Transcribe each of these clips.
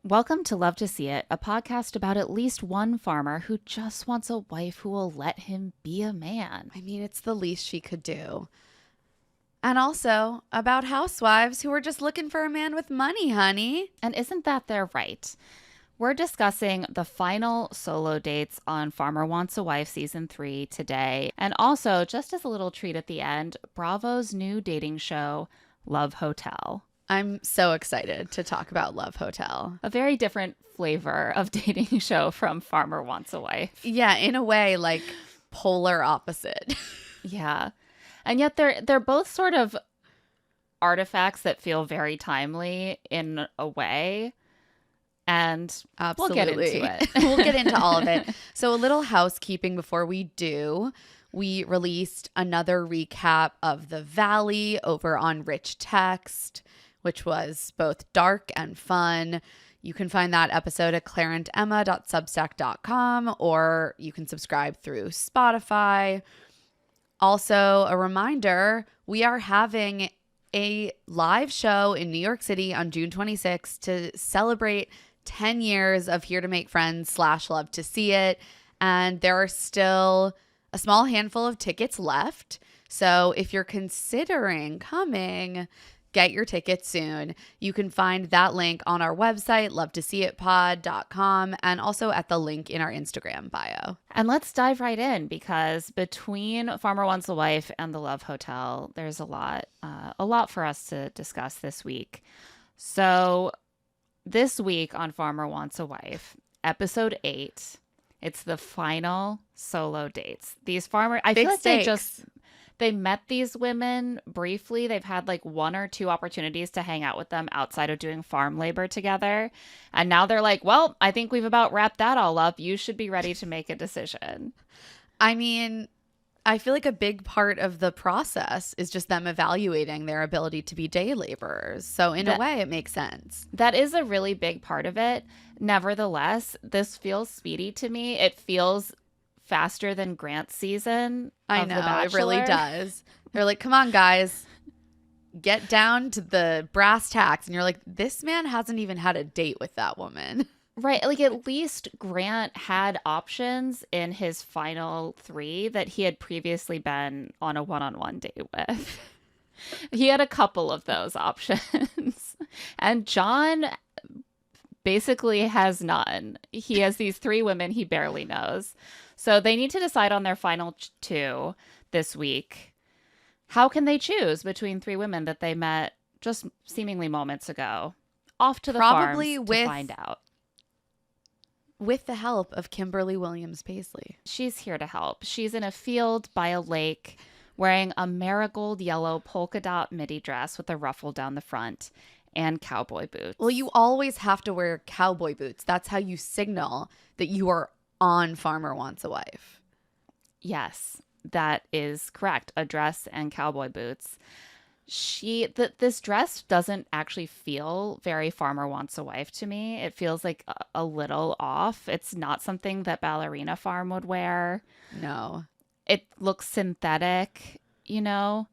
Welcome to Love to See It, a podcast about at least one farmer who just wants a wife who will let him be a man. I mean, it's the least she could do. And also about housewives who are just looking for a man with money, honey. And isn't that their right? We're discussing the final solo dates on Farmer Wants a Wife Season 3 today. And also, just as a little treat at the end, Bravo's new dating show, Love Hotel. I'm so excited to talk about Love Hotel. A very different flavor of dating show from Farmer Wants a Wife. Yeah, in a way, like polar opposite. Yeah. And yet they're both sort of artifacts that feel very timely in a way. And Absolutely. We'll get into it. We'll get into all of it. So a little housekeeping before we do. We released another recap of The Valley over on Rich Text, which was both dark and fun. You can find that episode at clarentemma.substack.com, or you can subscribe through Spotify. Also, a reminder, we are having a live show in New York City on June 26th to celebrate 10 years of Here to Make Friends / Love to See It. And there are still a small handful of tickets left. So if you're considering coming, get your tickets soon. You can find that link on our website, lovetoseeitpod.com, and also at the link in our Instagram bio. And let's dive right in, because between Farmer Wants a Wife and the Love Hotel, there's a lot for us to discuss this week. So this week on Farmer Wants a Wife, episode 8, it's the final solo dates. These farmers, I feel like they met these women briefly. They've had like one or two opportunities to hang out with them outside of doing farm labor together. And now they're like, well, I think we've about wrapped that all up. You should be ready to make a decision. I mean, I feel like a big part of the process is just them evaluating their ability to be day laborers. So in a way, it makes sense. That is a really big part of it. Nevertheless, this feels speedy to me. It feels faster than Grant's season. I know, it really does. They're like, come on, guys, get down to the brass tacks. And you're like, this man hasn't even had a date with that woman. Right. Like, at least Grant had options in his final 3 that he had previously been on a one-on-one date with. He had a couple of those options. And John basically has none. He has these 3 women he barely knows. So they need to decide on their final 2 this week. How can they choose between 3 women that they met just seemingly moments ago? Off to the farms to find out. With the help of Kimberly Williams Paisley. She's here to help. She's in a field by a lake wearing a marigold yellow polka dot midi dress with a ruffle down the front and cowboy boots. Well, you always have to wear cowboy boots. That's how you signal that you are on Farmer Wants a Wife. Yes, that is correct. A dress and cowboy boots. This dress doesn't actually feel very Farmer Wants a Wife to me. It feels like a little off. It's not something that Ballerina Farm would wear. No. It looks synthetic, you know?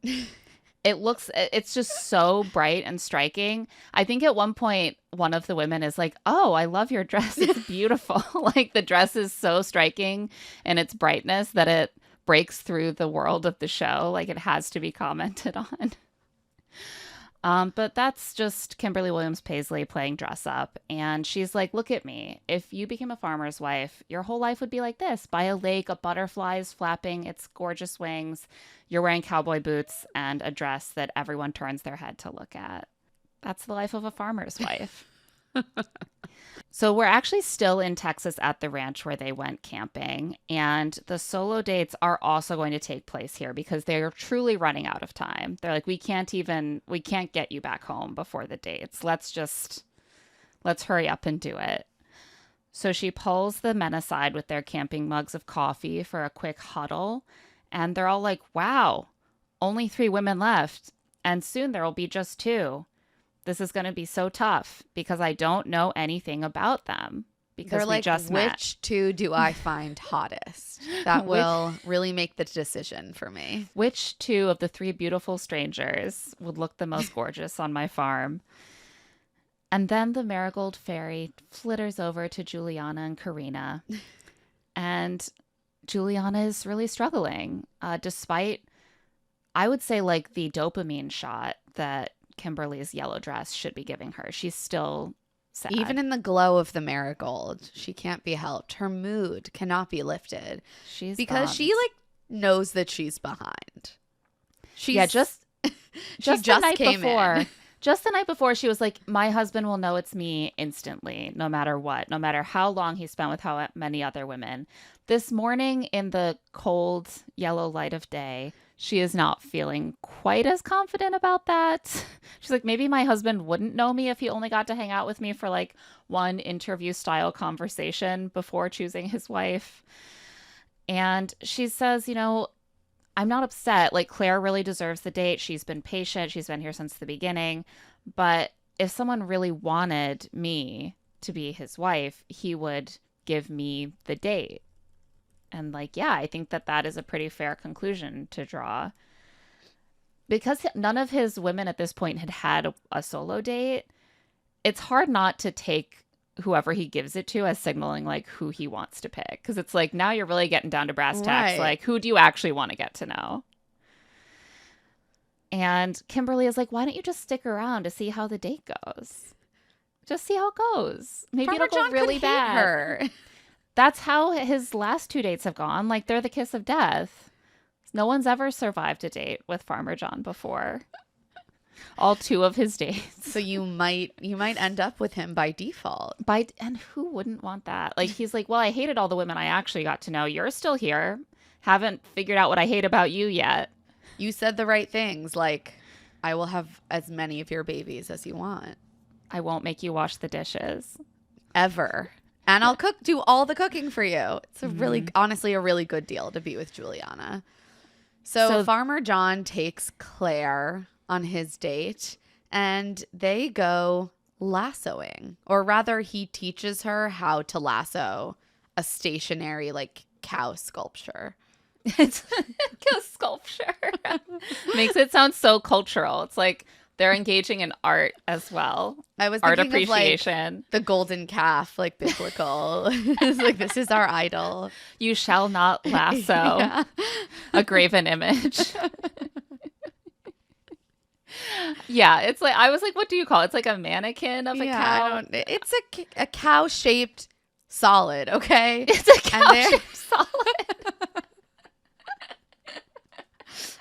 It's just so bright and striking. I think at one point, one of the women is like, oh, I love your dress. It's beautiful. Like, the dress is so striking in its brightness that it breaks through the world of the show. Like, it has to be commented on. But that's just Kimberly Williams Paisley playing dress up. And she's like, look at me. If you became a farmer's wife, your whole life would be like this. By a lake, a butterfly is flapping its gorgeous wings. You're wearing cowboy boots and a dress that everyone turns their head to look at. That's the life of a farmer's wife. So we're actually still in Texas at the ranch where they went camping, and the solo dates are also going to take place here because they're truly running out of time. They're like, we can't get you back home before the dates. Let's hurry up and do it. So she pulls the men aside with their camping mugs of coffee for a quick huddle, and they're all like, wow, only 3 women left, and soon there will be just 2. This is going to be so tough because I don't know anything about them because they're like, just met. Which 2 do I find hottest? That will really make the decision for me. Which 2 of the 3 beautiful strangers would look the most gorgeous on my farm? And then the marigold fairy flitters over to Juliana and Karina. And Juliana is really struggling, despite, I would say, like the dopamine shot that Kimberly's yellow dress should be giving her. She's still sad. Even in the glow of the marigold, she can't be helped. Her mood cannot be lifted. She's because bummed. she like knows that she's behind. Just the night before. Just the night before, she was like, my husband will know it's me instantly, no matter what, no matter how long he spent with how many other women. This morning, in the cold yellow light of day, she is not feeling quite as confident about that. She's like, maybe my husband wouldn't know me if he only got to hang out with me for like one interview style conversation before choosing his wife. And she says, you know, I'm not upset. Like, Claire really deserves the date. She's been patient. She's been here since the beginning. But if someone really wanted me to be his wife, he would give me the date. And like, yeah, I think that is a pretty fair conclusion to draw. Because none of his women at this point had a solo date, it's hard not to take whoever he gives it to as signaling like who he wants to pick, because it's like, now you're really getting down to brass tacks. Like, who do you actually want to get to know? And Kimberly is like, why don't you just stick around to see how the date goes? Just see how it goes. Maybe Farmer it'll go John really could hate bad. her. That's how his last 2 dates have gone. Like, they're the kiss of death. No one's ever survived a date with Farmer John before. All 2 of his dates. So you might end up with him by default. And who wouldn't want that? Like, he's like, well, I hated all the women I actually got to know. You're still here. Haven't figured out what I hate about you yet. You said the right things, like, I will have as many of your babies as you want. I won't make you wash the dishes. Ever. And I'll do all the cooking for you. It's honestly a really good deal to be with Juliana. So Farmer John takes Claire on his date, and they go lassoing. Or rather, he teaches her how to lasso a stationary, like, cow sculpture. It's a sculpture. Makes it sound so cultural. It's like they're engaging in art as well. I was art thinking appreciation. Of, like, the golden calf, like biblical. It's like, this is our idol. You shall not lasso Yeah. a graven image. Yeah, it's like, I was like, what do you call it? It's like a mannequin of a cow. It's a cow-shaped solid, okay? It's a cow-shaped solid.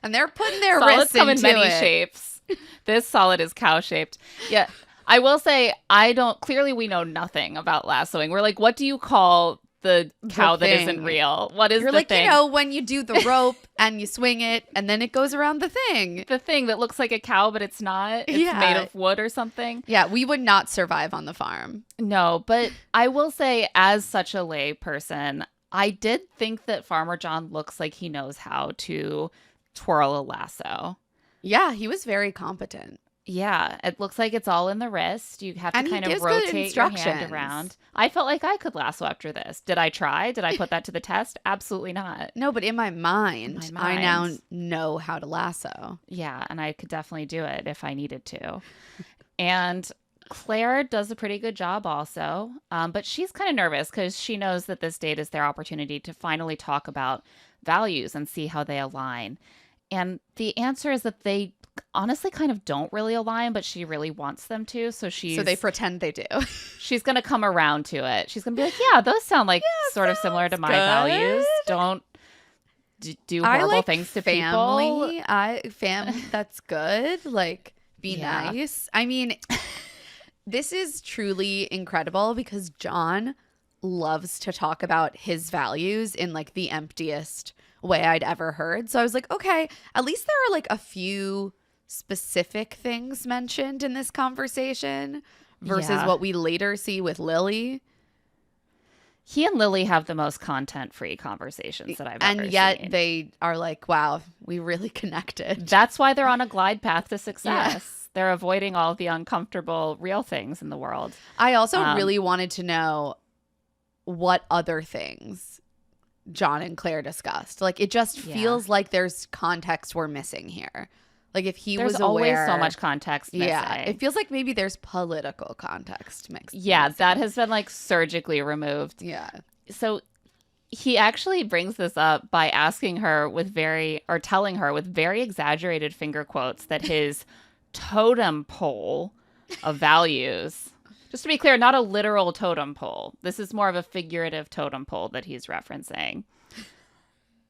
And they're putting their Solids wrists come in into many it. shapes. This solid is cow-shaped. Yeah, I will say, clearly we know nothing about lassoing. We're like, what do you call the cow that isn't real? What is You're the like, thing? you know, when you do the rope and you swing it and then it goes around the thing. The thing that looks like a cow, but it's not. It's made of wood or something. Yeah, we would not survive on the farm. No, but I will say, as such a lay person, I did think that Farmer John looks like he knows how to twirl a lasso. Yeah, he was very competent. Yeah, it looks like it's all in the wrist. You have to kind of rotate your hand around. I felt like I could lasso after this. Did I try? Did I put that to the test? Absolutely not. No, but in my mind, I now know how to lasso. Yeah, and I could definitely do it if I needed to. And Claire does a pretty good job also, but she's kind of nervous because she knows that this date is their opportunity to finally talk about values and see how they align. And the answer is that they honestly kind of don't really align, but she really wants them to. So they pretend they do. She's going to come around to it. She's going to be like, yeah, those sound like sort of similar to my values. Don't do horrible things to family. people. That's good. Like, be nice. I mean, this is truly incredible because John loves to talk about his values in like the emptiest way I'd ever heard. So I was like, okay, at least there are like a few specific things mentioned in this conversation versus what we later see with Lily. He and Lily have the most content-free conversations that I've ever seen. And yet they are like, wow, we really connected. That's why they're on a glide path to success. Yeah. They're avoiding all the uncomfortable real things in the world. I also really wanted to know what other things John and Claire discussed. Like, it just feels like there's context we're missing here. Like if he There's was always aware. so much context missing. Yeah, it feels like maybe there's political context mixed. Yeah, that has been like surgically removed. Yeah. So he actually brings this up by asking her telling her with very exaggerated finger quotes that his totem pole of values, just to be clear, not a literal totem pole. This is more of a figurative totem pole that he's referencing.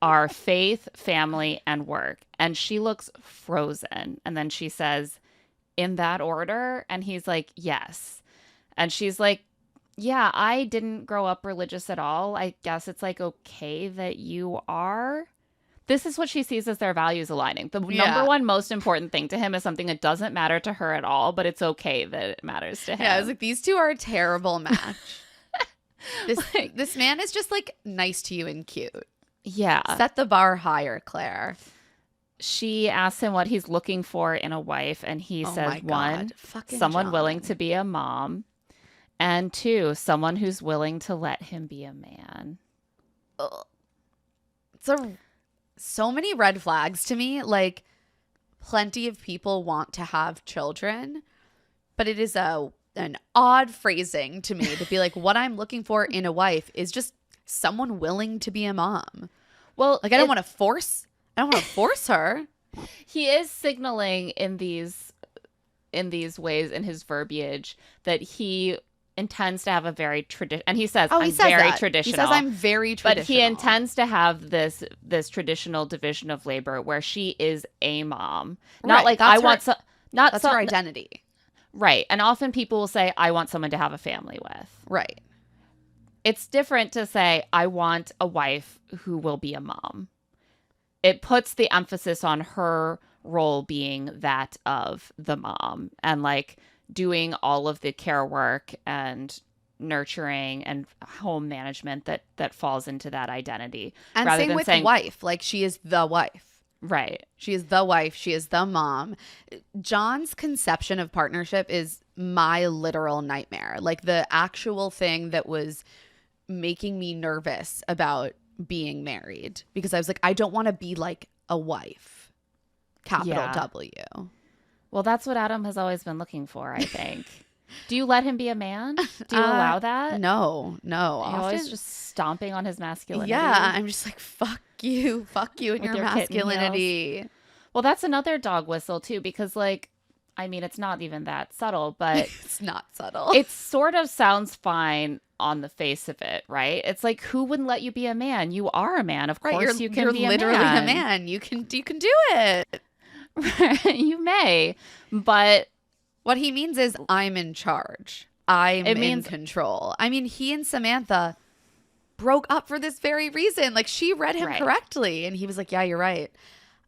Are faith, family, and work. And she looks frozen. And then she says, in that order? And he's like, yes. And she's like, yeah, I didn't grow up religious at all. I guess it's like okay that you are. This is what she sees as their values aligning. The number one most important thing to him is something that doesn't matter to her at all, but it's okay that it matters to him. Yeah, I was like, these two are a terrible match. This man is just like nice to you and cute. Yeah. Set the bar higher, Claire. She asks him what he's looking for in a wife, and he says, one, someone willing to be a mom, and two, someone who's willing to let him be a man. Ugh. So many red flags to me. Like, plenty of people want to have children, but it is an odd phrasing to me to be like, what I'm looking for in a wife is just someone willing to be a mom. Well, like I don't want to force her. He is signaling in these ways in his verbiage that he intends to have a very traditional, and he says, I'm very traditional. He says I'm very traditional. But he intends to have this traditional division of labor where she is a mom. Not like that's her identity. Right. And often people will say, I want someone to have a family with. Right. It's different to say, I want a wife who will be a mom. It puts the emphasis on her role being that of the mom and like doing all of the care work and nurturing and home management that falls into that identity. And rather same than with saying, wife. Like she is the wife. Right. She is the wife. She is the mom. John's conception of partnership is my literal nightmare. Like the actual thing that was making me nervous about being married because I was like, I don't want to be like a wife. Capital W. Well, that's what Adam has always been looking for, I think. Do you let him be a man? Do you allow that? No. You're always just stomping on his masculinity. Yeah, I'm just like, fuck you and your masculinity. Well, that's another dog whistle too, because like, I mean, it's not even that subtle, but it's not subtle. It sort of sounds fine on the face of it, right? It's like, who wouldn't let you be a man? You are a man. Of course you can be a man. You're literally a man. You can do it. You may, but what he means is I'm in charge. I'm in control. I mean, he and Samantha broke up for this very reason. Like she read him correctly and he was like, yeah, you're right.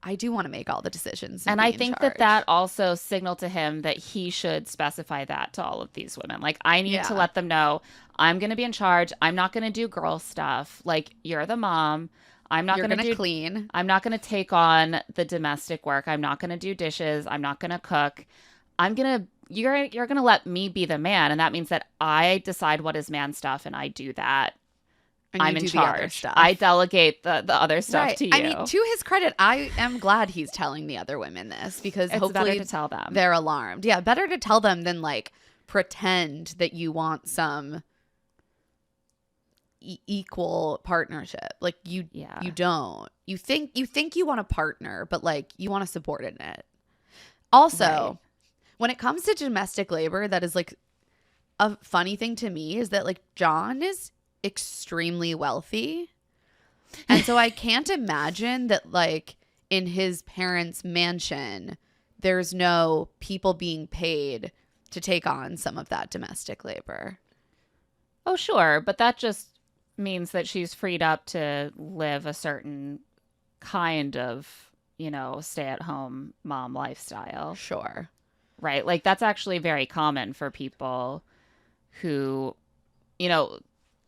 I do want to make all the decisions. And I think that also signaled to him that he should specify that to all of these women. Like, I need to let them know I'm going to be in charge. I'm not going to do girl stuff. Like, you're the mom. I'm not going to clean. I'm not going to take on the domestic work. I'm not going to do dishes. I'm not going to cook. You're going to let me be the man. And that means that I decide what is man stuff and I do that. I'm in charge. I delegate the other stuff to you. I mean, to his credit, I am glad he's telling the other women this because hopefully better to tell them. They're alarmed. Yeah, better to tell them than like pretend that you want some equal partnership. Like you don't. You think you want a partner, but like you want a subordinate. Also, when it comes to domestic labor, that is like a funny thing to me is that like John is extremely wealthy. And so I can't imagine that like in his parents' mansion, there's no people being paid to take on some of that domestic labor. Oh, sure. But that just means that she's freed up to live a certain kind of, stay-at-home mom lifestyle. Sure. Right? Like that's actually very common for people who,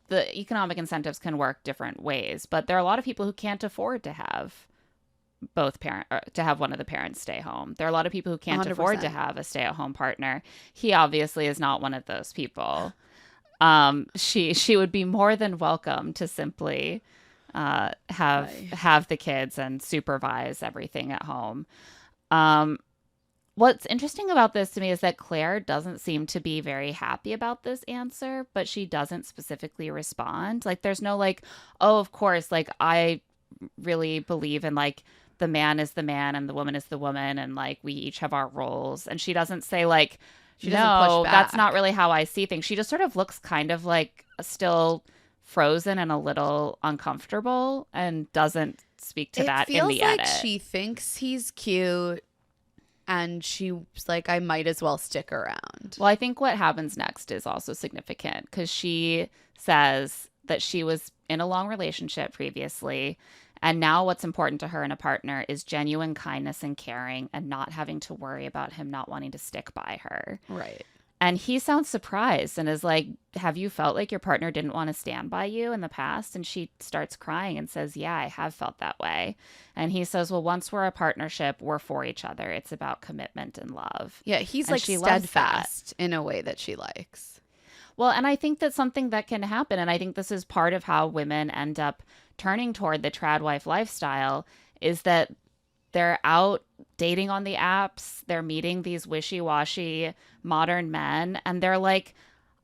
the economic incentives can work different ways, but there are a lot of people who can't afford to have to have one of the parents stay home. There are a lot of people who can't 100%. afford to have a stay-at-home partner. He obviously is not one of those people. She would be more than welcome to simply have the kids and supervise everything at home. What's interesting about this to me is that Claire doesn't seem to be very happy about this answer, but she doesn't specifically respond. Like, there's no like, oh, of course, like, I really believe in like the man is the man and the woman is the woman and like we each have our roles. And she doesn't say like, She doesn't push no, back. that's not really how I see things. She just sort of looks kind of like still frozen and a little uncomfortable and doesn't speak to that in the It feels like edit. she thinks he's cute and she's like, I might as well stick around. Well, I think what happens next is also significant because she says that she was in a long relationship previously. And now what's important to her and a partner is genuine kindness and caring and not having to worry about him not wanting to stick by her. Right. And he sounds surprised and is like, have you felt like your partner didn't want to stand by you in the past? And she starts crying and says, yeah, I have felt that way. And he says, well, once we're a partnership, we're for each other. It's about commitment and love. Yeah, he's And like she loves steadfast in a way that she likes. Well, and I think that's something that can happen. And I think this is part of how women end up turning toward the trad wife lifestyle is that they're out dating on the apps. They're meeting these wishy-washy modern men. And they're like,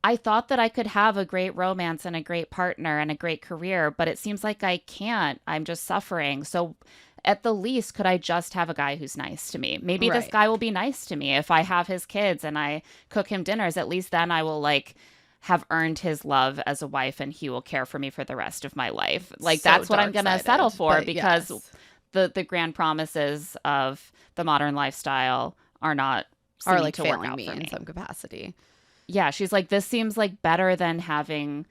I thought that I could have a great romance and a great partner and a great career, but it seems like I can't. I'm just suffering. So at the least, could I just have a guy who's nice to me? Maybe this Right. guy will be nice to me if I have his kids and I cook him dinners. At least then I will like have earned his love as a wife and he will care for me for the rest of my life. Like So that's what I'm going to dark-sided, settle for but because yes. the grand promises of the modern lifestyle are not Are seeming like to work failing out me for in me. some capacity. Yeah, she's like, this seems like better than having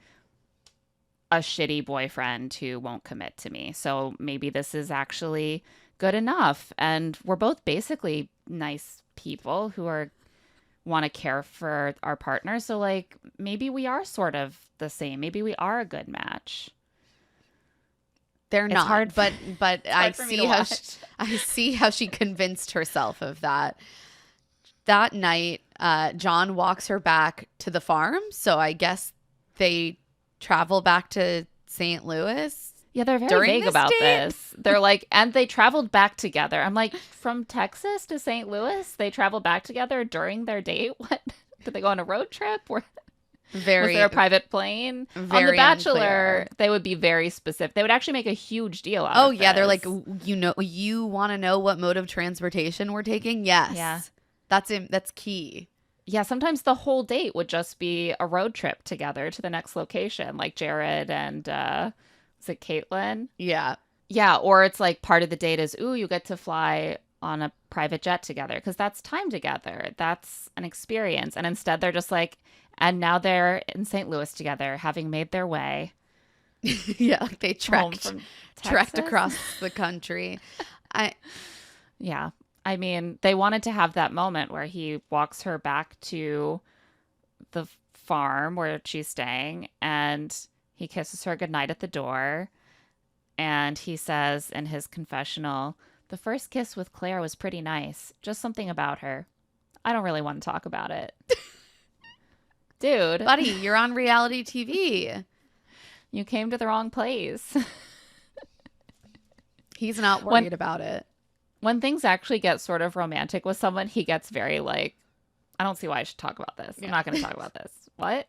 a shitty boyfriend who won't commit to me. So maybe this is actually good enough. And we're both basically nice people who are want to care for our partner. So like maybe we are sort of the same. Maybe we are a good match. They're It's not, hard- but I hard for me see to how watch. I see how she convinced herself of that. That night, John walks her back to the farm. So I guess they travel back to St. Louis. Yeah, they're very During vague this about date? this. They're like, and they traveled back together. I'm like, from Texas to St. Louis, they traveled back together during their date. What? Did they go on a road trip? Or was Very, there a private plane? On The very Bachelor, unclear. they would be very specific. They would actually make a huge deal out oh of yeah, they're like, this. you want to know what mode of transportation we're taking? Yes, Yeah. that's key. Yeah, sometimes the whole date would just be a road trip together to the next location, like Jared and is it Caitlin? Yeah, Yeah, or it's like part of the date is, ooh, you get to fly on a private jet together because that's time together. That's an experience. And instead they're just like, and now they're in St. Louis together, having made their way yeah, like they home trekked from trekked Texas. across the country. I Yeah. I mean, they wanted to have that moment where he walks her back to the farm where she's staying and he kisses her goodnight at the door. And he says in his confessional, the first kiss with Claire was pretty nice. Just something about her. I don't really want to talk about it. Dude, buddy, you're on reality TV. you came to the wrong place. He's not worried about it. When things actually get sort of romantic with someone, he gets very like, I don't see why I should talk about this. I'm not going to talk about this. What?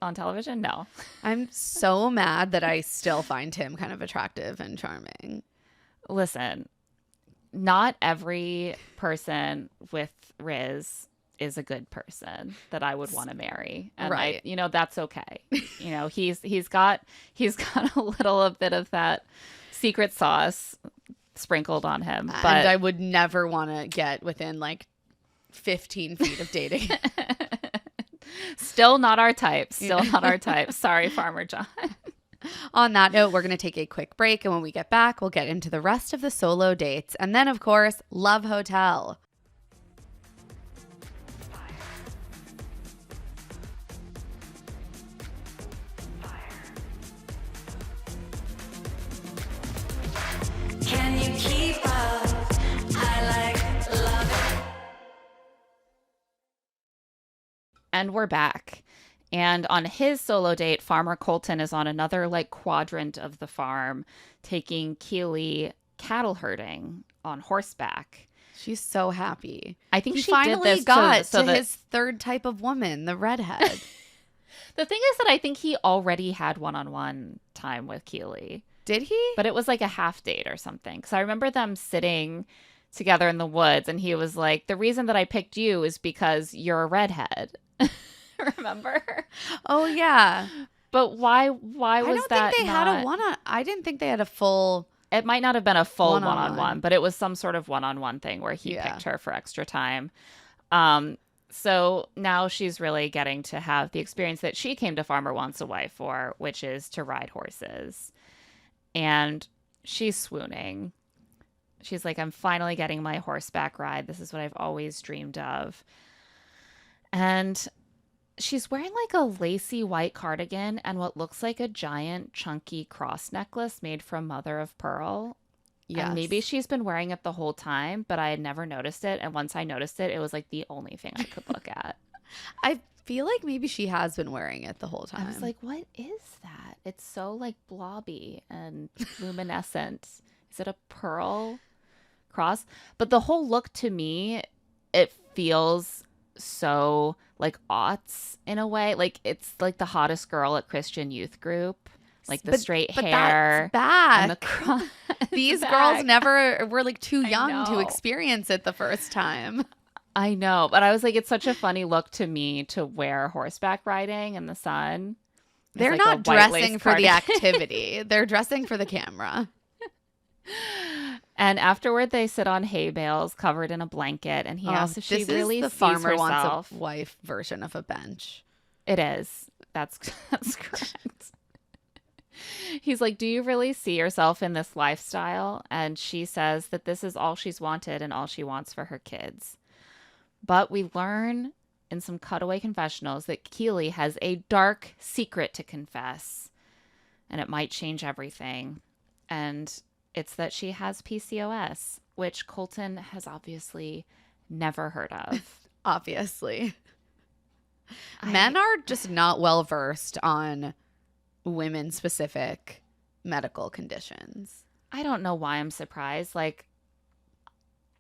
On television? No. I'm so mad that I still find him kind of attractive and charming. Listen, not every person with Riz is a good person that I would want to marry. And Right. That's okay. He's got a bit of that secret sauce sprinkled on him. But And I would never want to get within like 15 feet of dating. still not our type. Still not our type. Sorry, Farmer John. On that note, we're going to take a quick break. And when we get back, we'll get into the rest of the solo dates. And then, of course, Love Hotel. Can you keep up? I love it. And we're back. And on his solo date, Farmer Colton is on another like quadrant of the farm, taking Keely cattle herding on horseback. She's so happy. I think he she finally did this got so to that his third type of woman, the redhead. the thing is that I think he already had one-on-one time with Keely, Did he? but it was like a half date or something. Because I remember them sitting together in the woods, and he was like, "The reason that I picked you is because you're a redhead." Remember? Oh yeah. But why was I don't that think they had a one-on. I didn't think they had a full. It might not have been a full One-on-one. one-on-one, but it was some sort of one-on-one thing where he Yeah. picked her for extra time. So now she's really getting to have the experience that she came to Farmer Wants a Wife for, which is to ride horses. And she's swooning. She's like, I'm finally getting my horseback ride. This is what I've always dreamed of. And she's wearing like a lacy white cardigan and what looks like a giant chunky cross necklace made from mother of pearl. Yes. And maybe she's been wearing it the whole time, but I had never noticed it. And once I noticed it, it was like the only thing I could look at. I feel like maybe she has been wearing it the whole time. I was like, what is that? It's so like blobby and luminescent. Is it a pearl cross? But the whole look to me, it feels so like aughts in a way. Like it's like the hottest girl at Christian youth group. Like the straight hair. That's back. And the cross. These girls never were like too I young to know. experience it the first time. I know, but I was like, it's such a funny look to me to wear horseback riding in the sun. It's They're like a not white dressing lace for the cardigan. activity. They're dressing for the camera. And afterward, they sit on hay bales covered in a blanket, and he asks if she this really is the sees farmer herself. wants a wife version of a bench. It is. That's correct. He's like, do you really see yourself in this lifestyle? And she says that this is all she's wanted and all she wants for her kids. But we learn in some cutaway confessionals that Keely has a dark secret to confess, and it might change everything. And it's that she has PCOS, which Colton has obviously never heard of. Obviously. Men are just not well versed on women specific medical conditions. I don't know why I'm surprised. Like,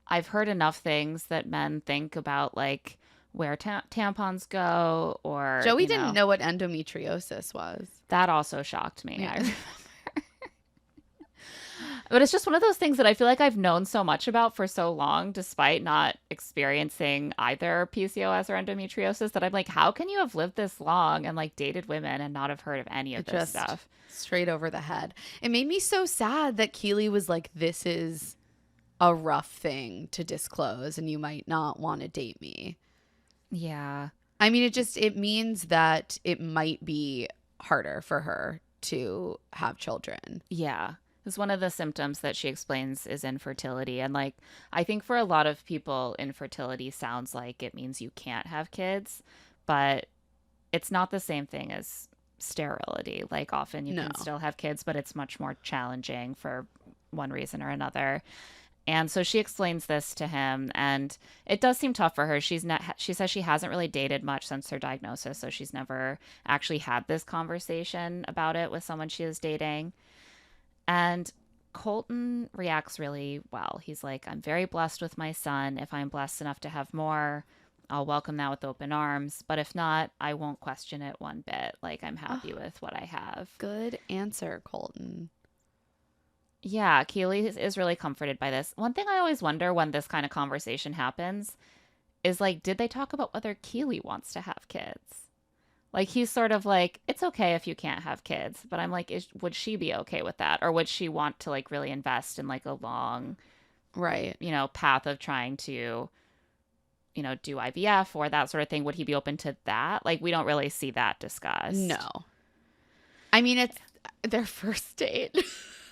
I've heard enough things that men think about, like where tampons go, or Joey you didn't know what endometriosis was. That also shocked me. Yeah. I remember. But it's just one of those things that I feel like I've known so much about for so long, despite not experiencing either PCOS or endometriosis, that I'm like, how can you have lived this long and like dated women and not have heard of any of this stuff? Straight over the head. It made me so sad that Keely was like, this is a rough thing to disclose and you might not want to date me. Yeah. I mean, it means that it might be harder for her to have children. Yeah. It's one of the symptoms that she explains is infertility. And like, I think for a lot of people, infertility sounds like it means you can't have kids, but it's not the same thing as sterility. Like often you can still have kids, but it's much more challenging for one reason or another. And so she explains this to him, and it does seem tough for her. She says she hasn't really dated much since her diagnosis, so she's never actually had this conversation about it with someone she is dating. And Colton reacts really well. He's like, I'm very blessed with my son. If I'm blessed enough to have more, I'll welcome that with open arms. But if not, I won't question it one bit. Like, I'm happy with what I have. Good answer, Colton. Yeah, Keely is really comforted by this. One thing I always wonder when this kind of conversation happens is like, did they talk about whether Keely wants to have kids? Like, he's sort of like, it's okay if you can't have kids. But I'm like, would she be okay with that? Or would she want to like really invest in like a long, right, path of trying to, do IVF or that sort of thing? Would he be open to that? Like, we don't really see that discussed. No. I mean, it's their first date.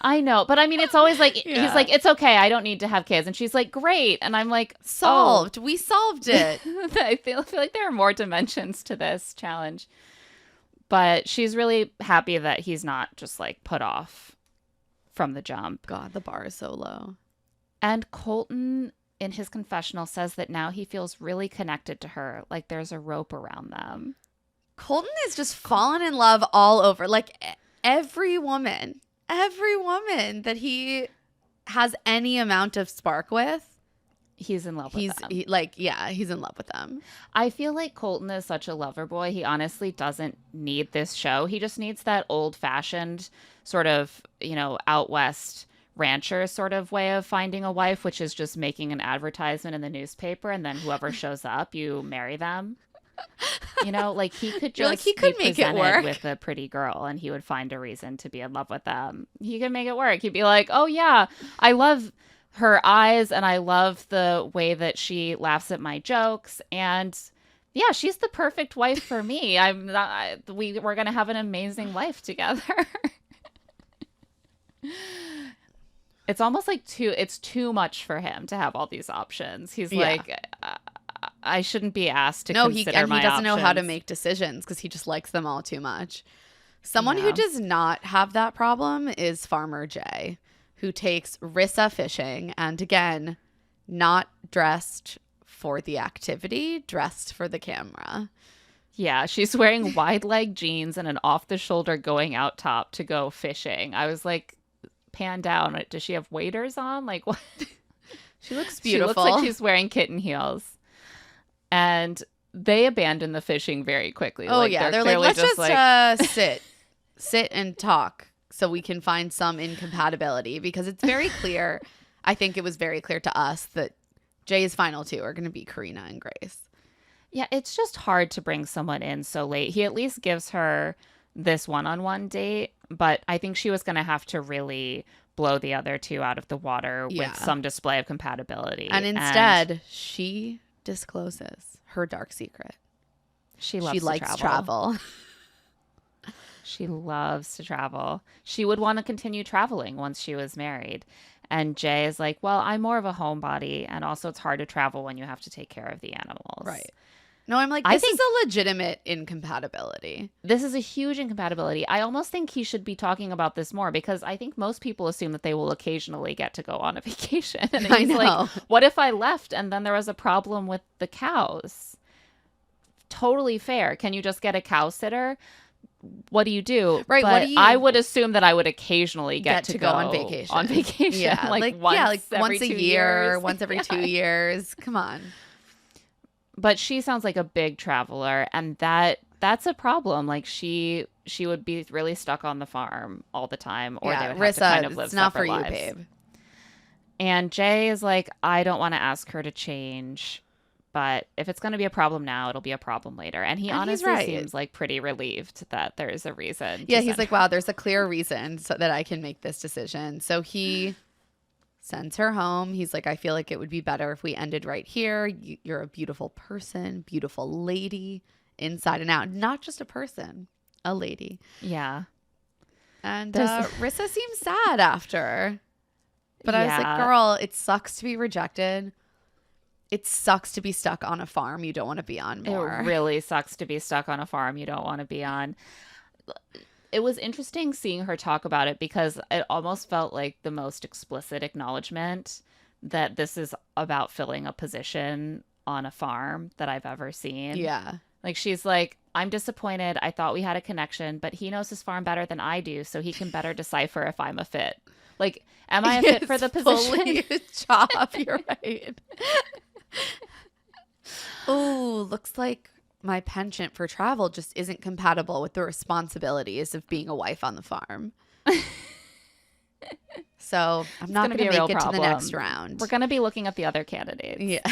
I know, but I mean, it's always like, Yeah. he's like, it's okay, I don't need to have kids. And she's like, great. And I'm like, Solved. We solved it. I feel like there are more dimensions to this challenge. But she's really happy that he's not just like put off from the jump. God, the bar is so low. And Colton, in his confessional, says that now he feels really connected to her, like there's a rope around them. Colton is just fallen in love all over. Like every woman that he has any amount of spark with He's in love with them. He's in love with them. I feel like Colton is such a lover boy. He honestly doesn't need this show. He just needs that old-fashioned sort of, out west rancher sort of way of finding a wife, which is just making an advertisement in the newspaper, and then whoever shows up, you marry them. Like he could just he could make it work with a pretty girl, and he would find a reason to be in love with them. He could make it work. He'd be like, oh yeah, I love her eyes, and I love the way that she laughs at my jokes, and yeah, she's the perfect wife for me. We're gonna have an amazing life together. It's almost like it's too much for him to have all these options. He's like, I shouldn't be asked to consider my he doesn't know how to options. make decisions because he just likes them all too much. Someone who does not have that problem is Farmer Jay, who takes Rissa fishing, and again, not dressed for the activity, dressed for the camera. Yeah, she's wearing wide leg jeans and an off the shoulder going out top to go fishing. I was like, pan down. Does she have waders on? Like what? She looks beautiful. She looks like she's wearing kitten heels. And they abandon the fishing very quickly. Oh, yeah. They're like, let's just sit and talk so we can find some incompatibility, because it's very clear. I think it was very clear to us that Jay's final two are going to be Karina and Grace. Yeah, it's just hard to bring someone in so late. He at least gives her this one-on-one date, but I think she was going to have to really blow the other two out of the water with some display of compatibility. And instead, she discloses her dark secret. She likes travel. She loves to travel. She would want to continue traveling once she was married. And Jay is like, well, I'm more of a homebody, and also it's hard to travel when you have to take care of the animals. Right. No, I'm like, this is a legitimate incompatibility. This is a huge incompatibility. I almost think he should be talking about this more, because I think most people assume that they will occasionally get to go on a vacation. And I he's know. like, what if I left and then there was a problem with the cows? Totally fair. Can you just get a cow sitter? What do you do? Right. But I would assume that I would occasionally get to go on vacation. Yeah. Once every a 2 year, years. once every 2 years. Come on. But she sounds like a big traveler, and that's a problem. Like she would be really stuck on the farm all the time, or they would have to kind of live it's not for separate you, lives. babe. And Jay is like, I don't want to ask her to change, but if it's going to be a problem now, it'll be a problem later. And he honestly seems like pretty relieved that there's a reason. Yeah, he's like, wow, there's a clear reason so that I can make this decision. So he sends her home. He's like, I feel like it would be better if we ended right here. You're a beautiful person, beautiful lady, inside and out. Not just a person, a lady. Yeah. And Rissa seems sad after. But I was like, girl, it sucks to be rejected. It sucks to be stuck on a farm you don't want to be on more. It really sucks to be stuck on a farm you don't want to be on. It was interesting seeing her talk about it, because it almost felt like the most explicit acknowledgement that this is about filling a position on a farm that I've ever seen. Yeah. Like, she's like, I'm disappointed. I thought we had a connection, but he knows his farm better than I do, so he can better decipher if I'm a fit. Like, am I a fit for the position? Fully a job. You're right. Oh, looks like my penchant for travel just isn't compatible with the responsibilities of being a wife on the farm. So I'm not going to make it to the next round. We're going to be looking at the other candidates. Yeah.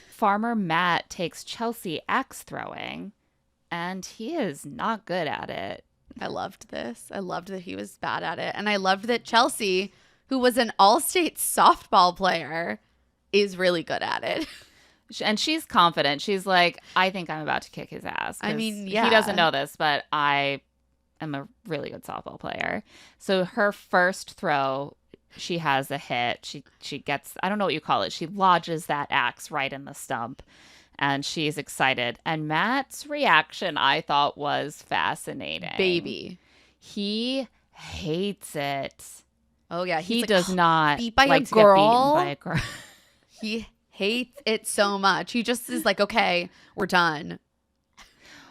Farmer Matt takes Chelsea axe throwing, and he is not good at it. I loved this. I loved that he was bad at it. And I loved that Chelsea, who was an all-state softball player, is really good at it. And she's confident. She's like, I think I'm about to kick his ass. I mean, yeah. He doesn't know this, but I am a really good softball player. So her first throw, she has a hit. She gets, I don't know what you call it. She lodges that axe right in the stump. And she's excited. And Matt's reaction, I thought, was fascinating. Baby. He hates it. Oh, yeah. He does not beat by like a to get girl. beaten by a girl. He hates it so much. He just is like, okay, we're done.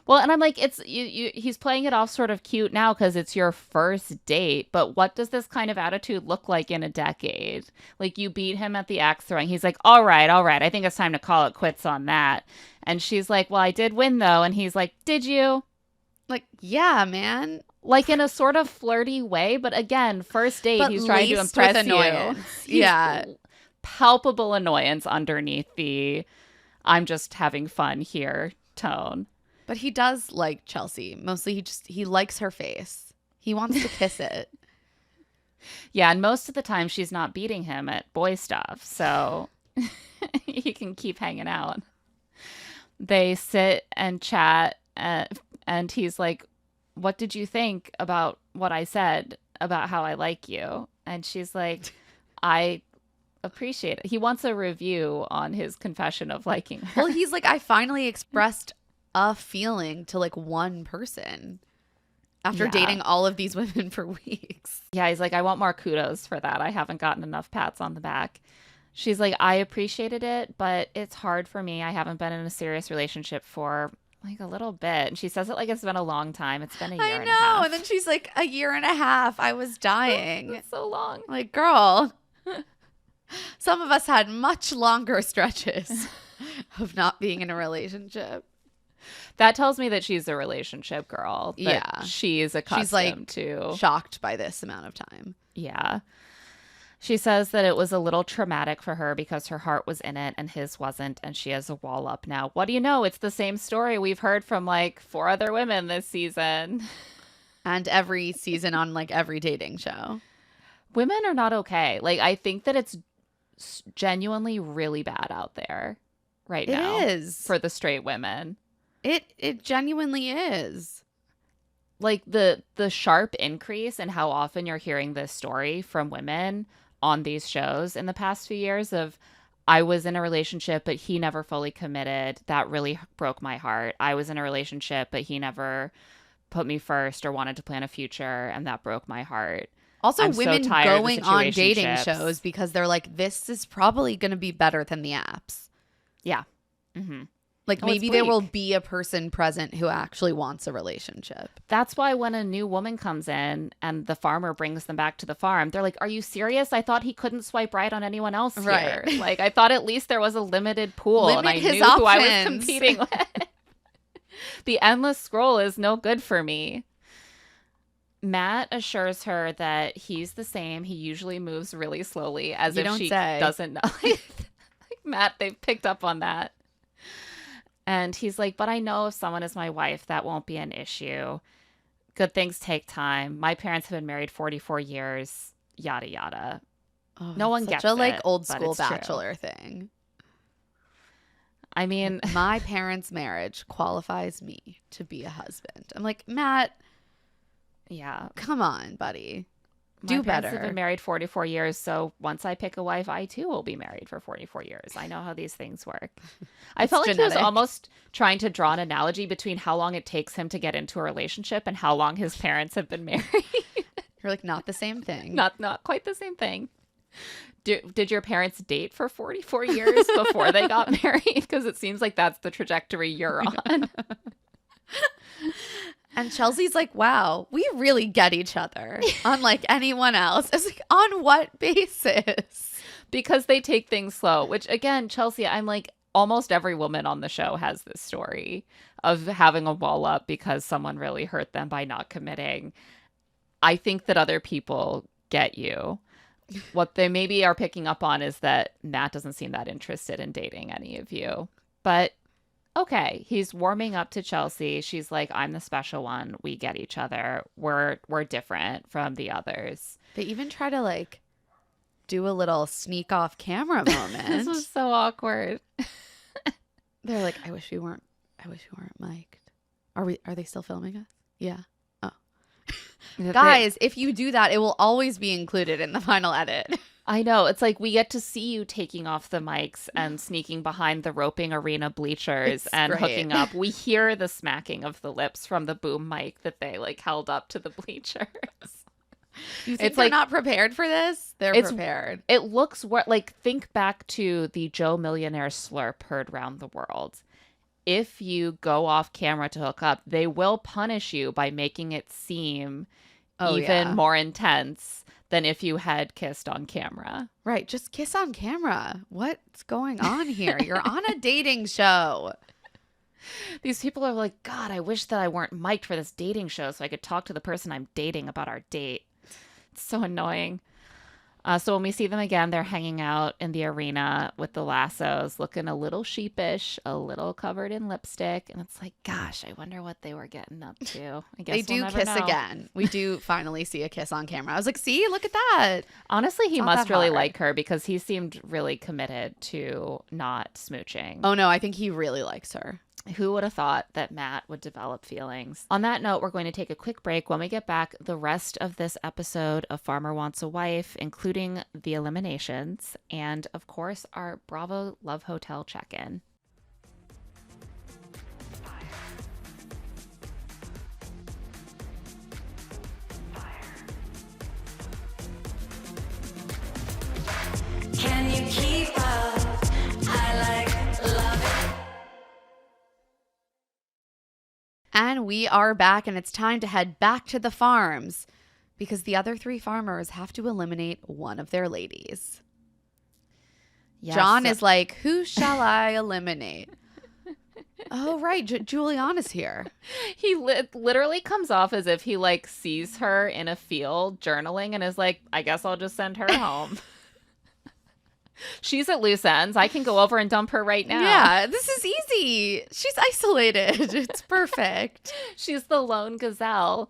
Well, and I'm like, it's he's playing it off sort of cute now because it's your first date. But what does this kind of attitude look like in a decade? Like, you beat him at the axe throwing. He's like, all right. I think it's time to call it quits on that. And she's like, well, I did win, though. And he's like, did you? Like, yeah, man. Like, in a sort of flirty way. But again, first date, But he's trying to laced impress with annoyance. you. Yeah. Palpable annoyance underneath the I'm just having fun here tone. But he does like Chelsea. Mostly he likes her face. He wants to kiss it. Yeah, and most of the time she's not beating him at boy stuff, so he can keep hanging out. They sit and chat, and he's like, what did you think about what I said about how I like you? And she's like, I appreciate it. He wants a review on his confession of liking her. Well, he's like, I finally expressed a feeling to like one person after Yeah. dating all of these women for weeks. Yeah, he's like, I want more kudos for that. I haven't gotten enough pats on the back. She's like, I appreciated it, but it's hard for me. I haven't been in a serious relationship for like a little bit. And she says it like it's been a long time. It's been a year I and a know. half. And then she's like, a year and a half. I was dying. It's so long. Like, girl, some of us had much longer stretches of not being in a relationship. That tells me that she's a relationship girl. That Yeah. she's accustomed She's like to. shocked by this amount of time. Yeah. She says that it was a little traumatic for her because her heart was in it and his wasn't, and she has a wall up now. What do you know? It's the same story we've heard from like 4 other women this season. And every season on like every dating show. Women are not okay. Like, I think that it's genuinely really bad out there right now. It is. For the straight women. It genuinely is. Like, the sharp increase in how often you're hearing this story from women on these shows in the past few years of, I was in a relationship, but he never fully committed. That really broke my heart. I was in a relationship, but he never put me first or wanted to plan a future, and that broke my heart. Also, I'm so women tired of going on dating situationships. shows because they're like, this is probably going to be better than the apps. Yeah. Mm-hmm. Like, Oh, it's maybe there will bleak. be a person present who actually wants a relationship. That's why when a new woman comes in and the farmer brings them back to the farm, they're like, are you serious? I thought he couldn't swipe right on anyone else here. Right. Like, I thought at least there was a limited pool and Limit I his knew who I was options. competing with. The endless scroll is no good for me. Matt assures her that he's the same. He usually moves really slowly, as You if don't she say. doesn't know. Like, Matt, they've picked up on that. And he's like, but I know if someone is my wife, that won't be an issue. Good things take time. My parents have been married 44 years, yada, yada. Oh, No one such gets a like it, old but school it's true. bachelor thing. I mean, My parents' marriage qualifies me to be a husband. I'm like, Matt, yeah. come on, buddy. My Do parents better. have been married 44 years, so once I pick a wife, I too will be married for 44 years. I know how these things work. I It's felt like he was genetic. almost trying to draw an analogy between how long it takes him to get into a relationship and how long his parents have been married. You're like, not the same thing. Not quite the same thing. Did your parents date for 44 years before they got married? Because it seems like that's the trajectory you're on. And Chelsea's like, wow, we really get each other, unlike anyone else. I was like, on what basis? Because they take things slow, which again, Chelsea, I'm like, almost every woman on the show has this story of having a wall up because someone really hurt them by not committing. I think that other people get you. What they maybe are picking up on is that Matt doesn't seem that interested in dating any of you. But okay, he's warming up to Chelsea. She's like, I'm the special one. We get each other. We're different from the others. They even try to like do a little sneak off camera This moment. was so awkward. They're like, I wish we weren't mic'd. Are they still filming us? Yeah. Guys, if you do that, it will always be included in the final edit. I know. It's like we get to see you taking off the mics and sneaking behind the roping arena bleachers It's and great. hooking up. We hear the smacking of the lips from the boom mic that they like held up to the bleachers. You think It's they're like- not prepared for this? They're It's- prepared. It looks like think back to the Joe Millionaire slurp heard round the world. if you go off camera to hook up, they will punish you by making it seem even more intense than if you had kissed on camera. Right. Just kiss on camera. What's going on here? You're on a dating show. These people are like, God, I wish that I weren't mic'd for this dating show so I could talk to the person I'm dating about our date. It's so annoying. So when we see them again, they're hanging out in the arena with the lassos, looking a little sheepish, a little covered in lipstick. And it's like, gosh, I wonder what they were getting up to. I guess They do we'll never kiss know. again. We do finally see a kiss on camera. I was like, see, look at that. Honestly, he Not must that really hard. like her because he seemed really committed to not smooching. Oh, no, I think he really likes her. Who would have thought that Matt would develop feelings? On that note, we're going to take a quick break. When we get back, the rest of this episode of Farmer Wants a Wife, including the Eliminations, and of course, our Bravo Love Hotel check-in. Can you keep up? I like love it. And we are back, and it's time to head back to the farms because the other 3 farmers have to eliminate one of their ladies. Yes. John is like, who shall I eliminate? Oh, right. Juliana's here. He literally comes off as if he like sees her in a field journaling and is like, I guess I'll just send her home. She's at loose ends. I can go over and dump her right now. Yeah, this is easy. She's isolated. It's perfect. She's the lone gazelle.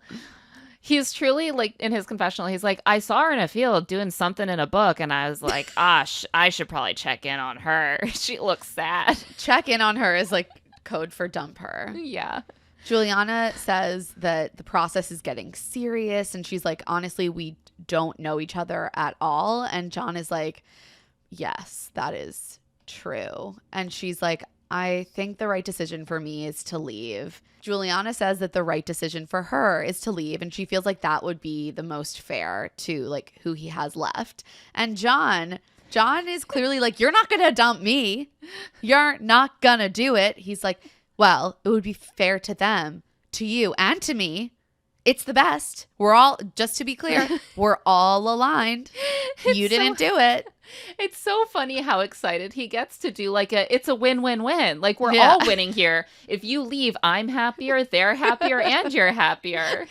He's truly like in his confessional. He's like, I saw her in a field doing something in a book. And I was like, I should probably check in on her. She looks sad. Check in on her is like code for dump her. Yeah. Juliana says that the process is getting serious. And she's like, honestly, we don't know each other at all. And John is like, yes, that is true. And she's like, I think the right decision for me is to leave. Juliana says that the right decision for her is to leave, and she feels like that would be the most fair to like who he has left. And John is clearly like, you're not going to dump me. You're not going to do it. He's like, well, it would be fair to them, to you, and to me. It's the best. We're all, just to be clear, we're all aligned. You didn't do it. It's so funny how excited he gets to do like it's a win-win-win. Like we're Yeah. all winning here. If you leave, I'm happier, they're happier, and you're happier.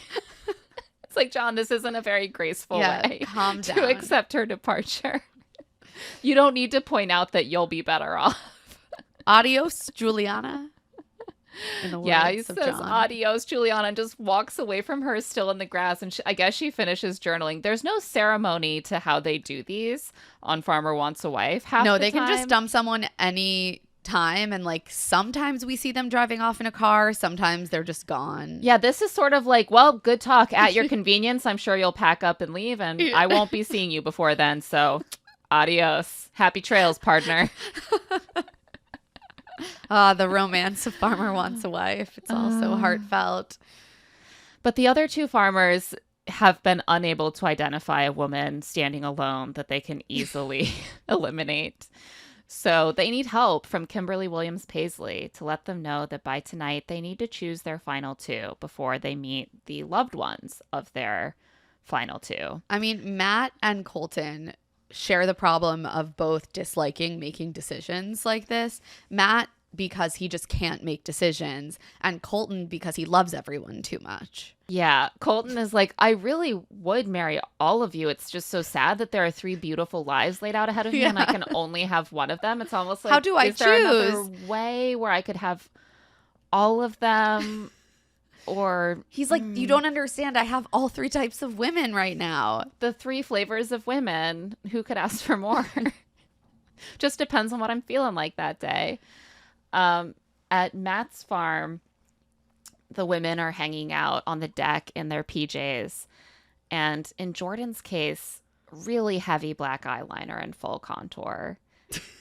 It's like, John, this isn't a very graceful way Calm to down. accept her departure. You don't need to point out that you'll be better off. Adios, Juliana. In the Yeah, he words of says John. adios, Juliana, and just walks away from her still in the grass. And I guess she finishes journaling. There's no ceremony to how they do these on Farmer Wants a Wife. No, they can just dump someone any time. And like sometimes we see them driving off in a car. Sometimes they're just gone. Yeah, this is sort of like, well, good talk at your convenience. I'm sure you'll pack up and leave, and I won't be seeing you before then. So adios. Happy trails, partner. The romance of Farmer Wants a Wife. It's also heartfelt. But the other 2 farmers have been unable to identify a woman standing alone that they can easily eliminate. So they need help from Kimberly Williams Paisley to let them know that by tonight they need to choose their final 2 before they meet the loved ones of their final 2. I mean, Matt and Colton share the problem of both disliking making decisions like this. Matt, because he just can't make decisions, and Colton, because he loves everyone too much. Yeah, Colton is like, I really would marry all of you. It's just so sad that there are 3 beautiful lives laid out ahead of me and I can only have one of them. It's almost like, How do I is there another choose? way where I could have all of them? Or He's like, you don't understand. I have all 3 types of women right now. the 3 flavors of women. Who could ask for more? Just depends on what I'm feeling like that day. At Matt's farm, the women are hanging out on the deck in their PJs. And in Jordan's case, really heavy black eyeliner and full contour.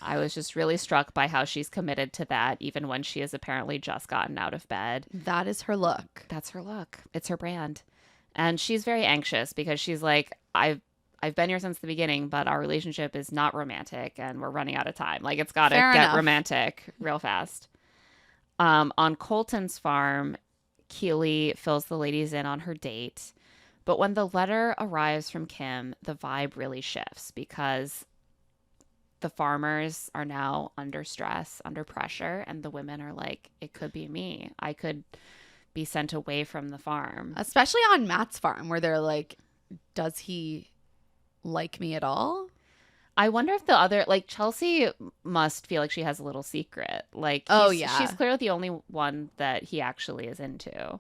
I was just really struck by how she's committed to that, even when she has apparently just gotten out of bed. That is her look. That's her look. It's her brand. And she's very anxious because she's like, I've been here since the beginning, but our relationship is not romantic and we're running out of time. Like, it's got to Fair get enough. romantic real fast. On Colton's farm, Keely fills the ladies in on her date. But when the letter arrives from Kim, the vibe really shifts because the farmers are now under stress, under pressure, and the women are like, it could be me. I could be sent away from the farm. Especially on Matt's farm where they're like, does he like me at all? I wonder if the other, like, Chelsea must feel like she has a little secret. Like, Oh, yeah. she's clearly the only one that he actually is into.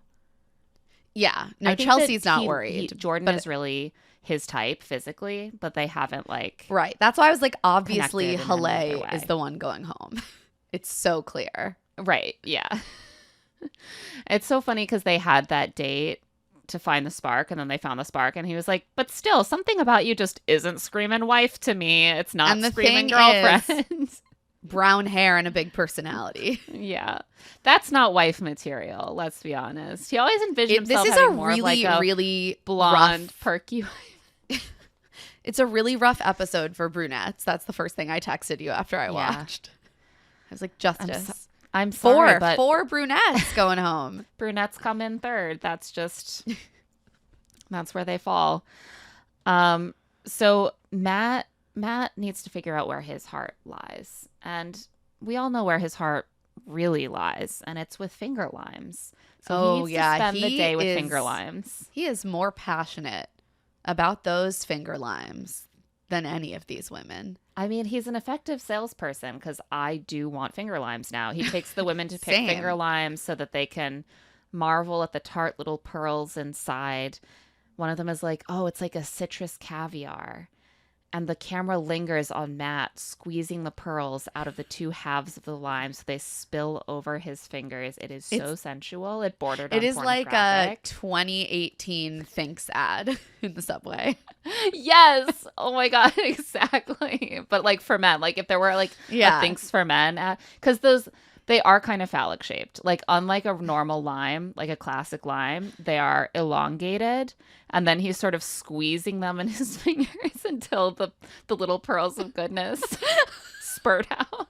Yeah. I No, think Chelsea's that not worried. Jordan but- is really his type physically, but they haven't, like, Right. That's why I was like, obviously, connected in any other Halle is way. the one going home. It's so clear. right. Yeah. It's so funny because they had that date to find the spark, and then they found the spark, and he was like, but still, something about you just isn't screaming wife to me. It's not And the screaming thing girlfriend. Brown hair and a big personality. Yeah. That's not wife material, let's be honest. He always envisioned This himself is having a more of really, like a really blonde, rough. perky. It's a really rough episode for Brunettes. That's the first thing I texted you after I Yeah. watched. I was like, justice. I'm sorry, but Four brunettes going home. brunettes come in third. That's where they fall. So Matt needs to figure out where his heart lies. And we all know where his heart really lies, and it's with finger limes. So he needs to spend the day with finger limes. He is more passionate about those finger limes than any of these women. I mean, he's an effective salesperson because I do want finger limes now. He takes the women to pick Same. finger limes so that they can marvel at the tart little pearls inside. One of them is like, oh, it's like a citrus caviar. And the camera lingers on Matt squeezing the pearls out of the two halves of the lime so they spill over his fingers. It is so sensual. It bordered on It is like a pornographic. 2018 Thinks ad in the subway. Yes. Oh my God. Exactly. But like for men, like if there were like Yeah. a Thinks for Men, because they are kind of phallic shaped. Like unlike a normal lime, like a classic lime, they are elongated. And then he's sort of squeezing them in his fingers until the little pearls of goodness spurt out.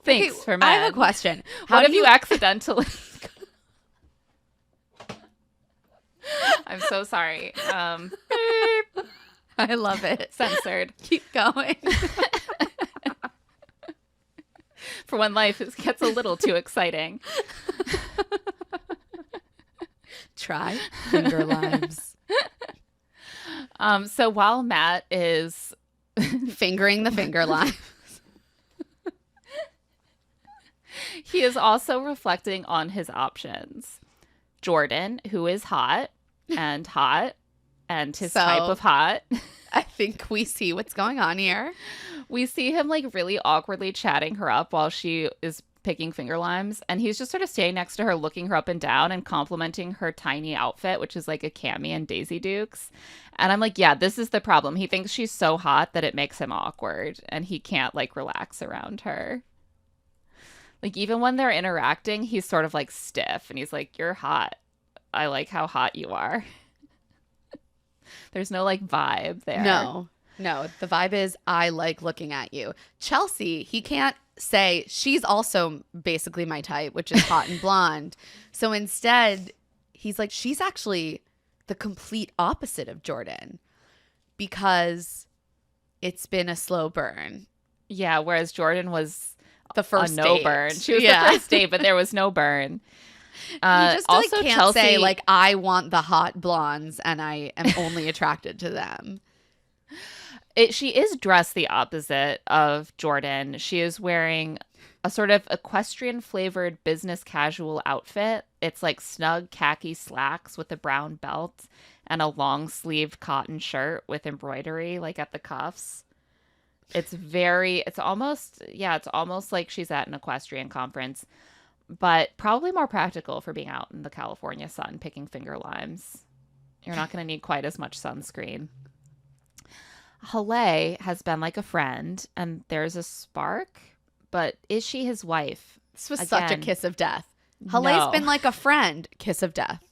Thanks Okay, for men. I have a question. What if you accidentally... I'm so sorry. Beep. I love it. Censored. Keep going. For when life gets a little too exciting. Try finger limes. So while Matt is Fingering the finger lime. he is also reflecting on his options. Jordan, who is hot and his So- type of hot. I think we see what's going on here. We see him like really awkwardly chatting her up while she is picking finger limes, and he's just sort of staying next to her, looking her up and down and complimenting her tiny outfit, which is like a cami and Daisy Dukes. And I'm like, yeah, this is the problem. He thinks she's so hot that it makes him awkward and he can't like relax around her. Like even when they're interacting, he's sort of like stiff and he's like, you're hot. I like how hot you are. There's no like vibe there. No, the vibe is I like looking at you. Chelsea, he can't say she's also basically my type, which is hot and blonde. So instead, he's like, she's actually the complete opposite of Jordan because it's been a slow burn. Yeah, whereas Jordan was The first no date. burn. She was Yeah. the first date, but there was no burn. You just also like, can't Chelsea, say like I want the hot blondes and I am only attracted to them. she is dressed the opposite of Jordan. She is wearing a sort of equestrian flavored business casual outfit. It's like snug khaki slacks with a brown belt and a long sleeved cotton shirt with embroidery like at the cuffs. It's almost like she's at an equestrian conference, but probably more practical for being out in the California sun picking finger limes. You're not going to need quite as much sunscreen. Halle has been like a friend, and there's a spark, but is she his wife? This was such a Again, kiss of death. Halle's no. been like a friend, kiss of death.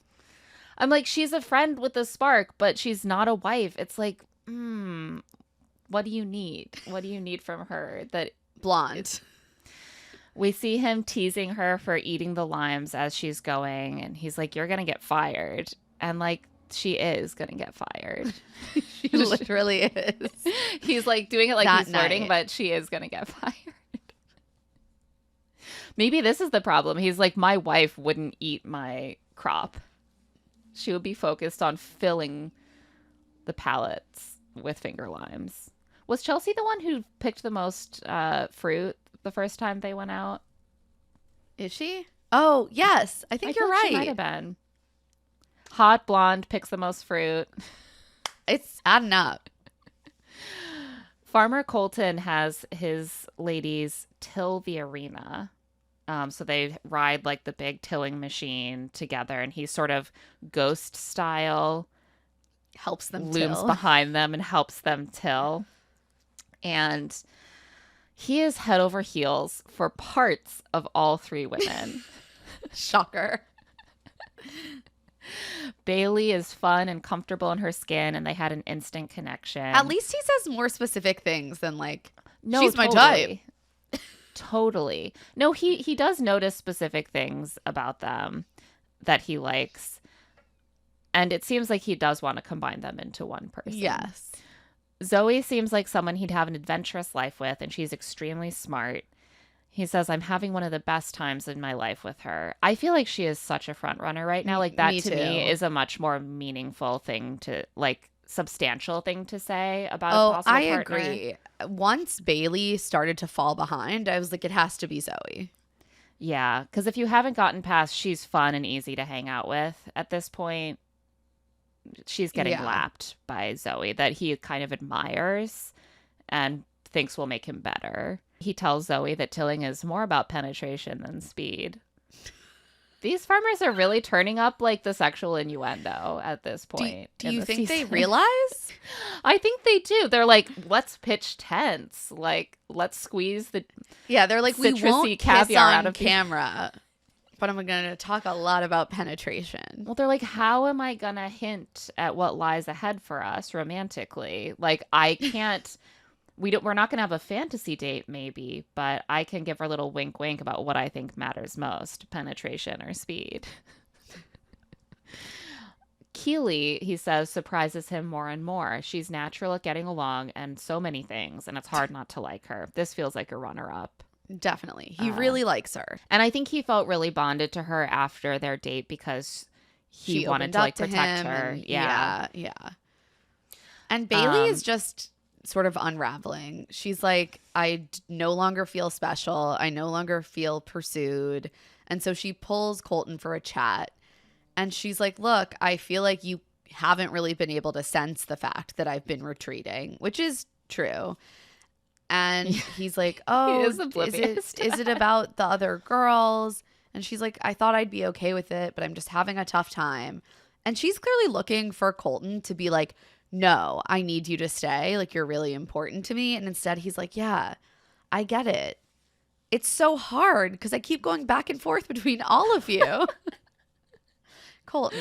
I'm like, she's a friend with a spark, but she's not a wife. It's like, what do you need? What do you need from her? That Blonde. We see him teasing her for eating the limes as she's going. And he's like, you're going to get fired. And like, she is going to get fired. She literally is. He's like doing it like That he's flirting, night. but she is going to get fired. Maybe this is the problem. He's like, my wife wouldn't eat my crop. She would be focused on filling the pallets with finger limes. Was Chelsea the one who picked the most fruit the first time they went out? Is she? Oh, yes. I think you're feel like right. She might have been. Hot blonde picks the most fruit. It's adding up. Farmer Colton has his ladies till the arena. So they ride like the big tilling machine together, and he sort of ghost style Helps them looms till. behind them and helps them till. And he is head over heels for parts of all three women. Shocker. Bailey is fun and comfortable in her skin, and they had an instant connection. At least he says more specific things than like, No, she's my type. Totally. No, he does notice specific things about them that he likes. And it seems like he does want to combine them into one person. Yes. Zoe seems like someone he'd have an adventurous life with, and she's extremely smart. He says, I'm having one of the best times in my life with her. I feel like she is such a front runner right now. Like that Me to too. me is a much more meaningful thing to like substantial thing to say about a Oh, possible I partner. agree. Once Bailey started to fall behind, I was like, it has to be Zoe. Yeah, because if you haven't gotten past she's fun and easy to hang out with at this point, she's getting Yeah. lapped by Zoe that he kind of admires and thinks will make him better. He tells Zoe that tilling is more about penetration than speed. These farmers are really turning up like the sexual innuendo at this point. Do in you the think they season. realize? I think they do. They're like, let's pitch tents. Like, let's squeeze the Yeah, they're like, we Citrusy won't kiss caviar out on of the- camera, but I'm going to talk a lot about penetration. Well, they're like, how am I gonna hint at what lies ahead for us romantically? Like, I can't. We're not gonna have a fantasy date, maybe, but I can give her a little wink, wink about what I think matters most: penetration or speed. Keely, he says, surprises him more and more. She's natural at getting along and so many things, and it's hard not to like her. This feels like a runner-up. Definitely. He really likes her. And I think he felt really bonded to her after their date because he She wanted opened to up like to protect him her. and- Yeah. yeah. And Bailey is just sort of unraveling. She's like, no longer feel special. I no longer feel pursued. And so she pulls Colton for a chat. And she's like, look, I feel like you haven't really been able to sense the fact that I've been retreating, which is true. And he's like, oh, is oblivious to is it about the other girls? And she's like, I thought I'd be okay with it, but I'm just having a tough time. And she's clearly looking for Colton to be like, no, I need you to stay. Like, you're really important to me. And instead he's like, yeah, I get it. It's so hard because I keep going back and forth between all of you. Colton.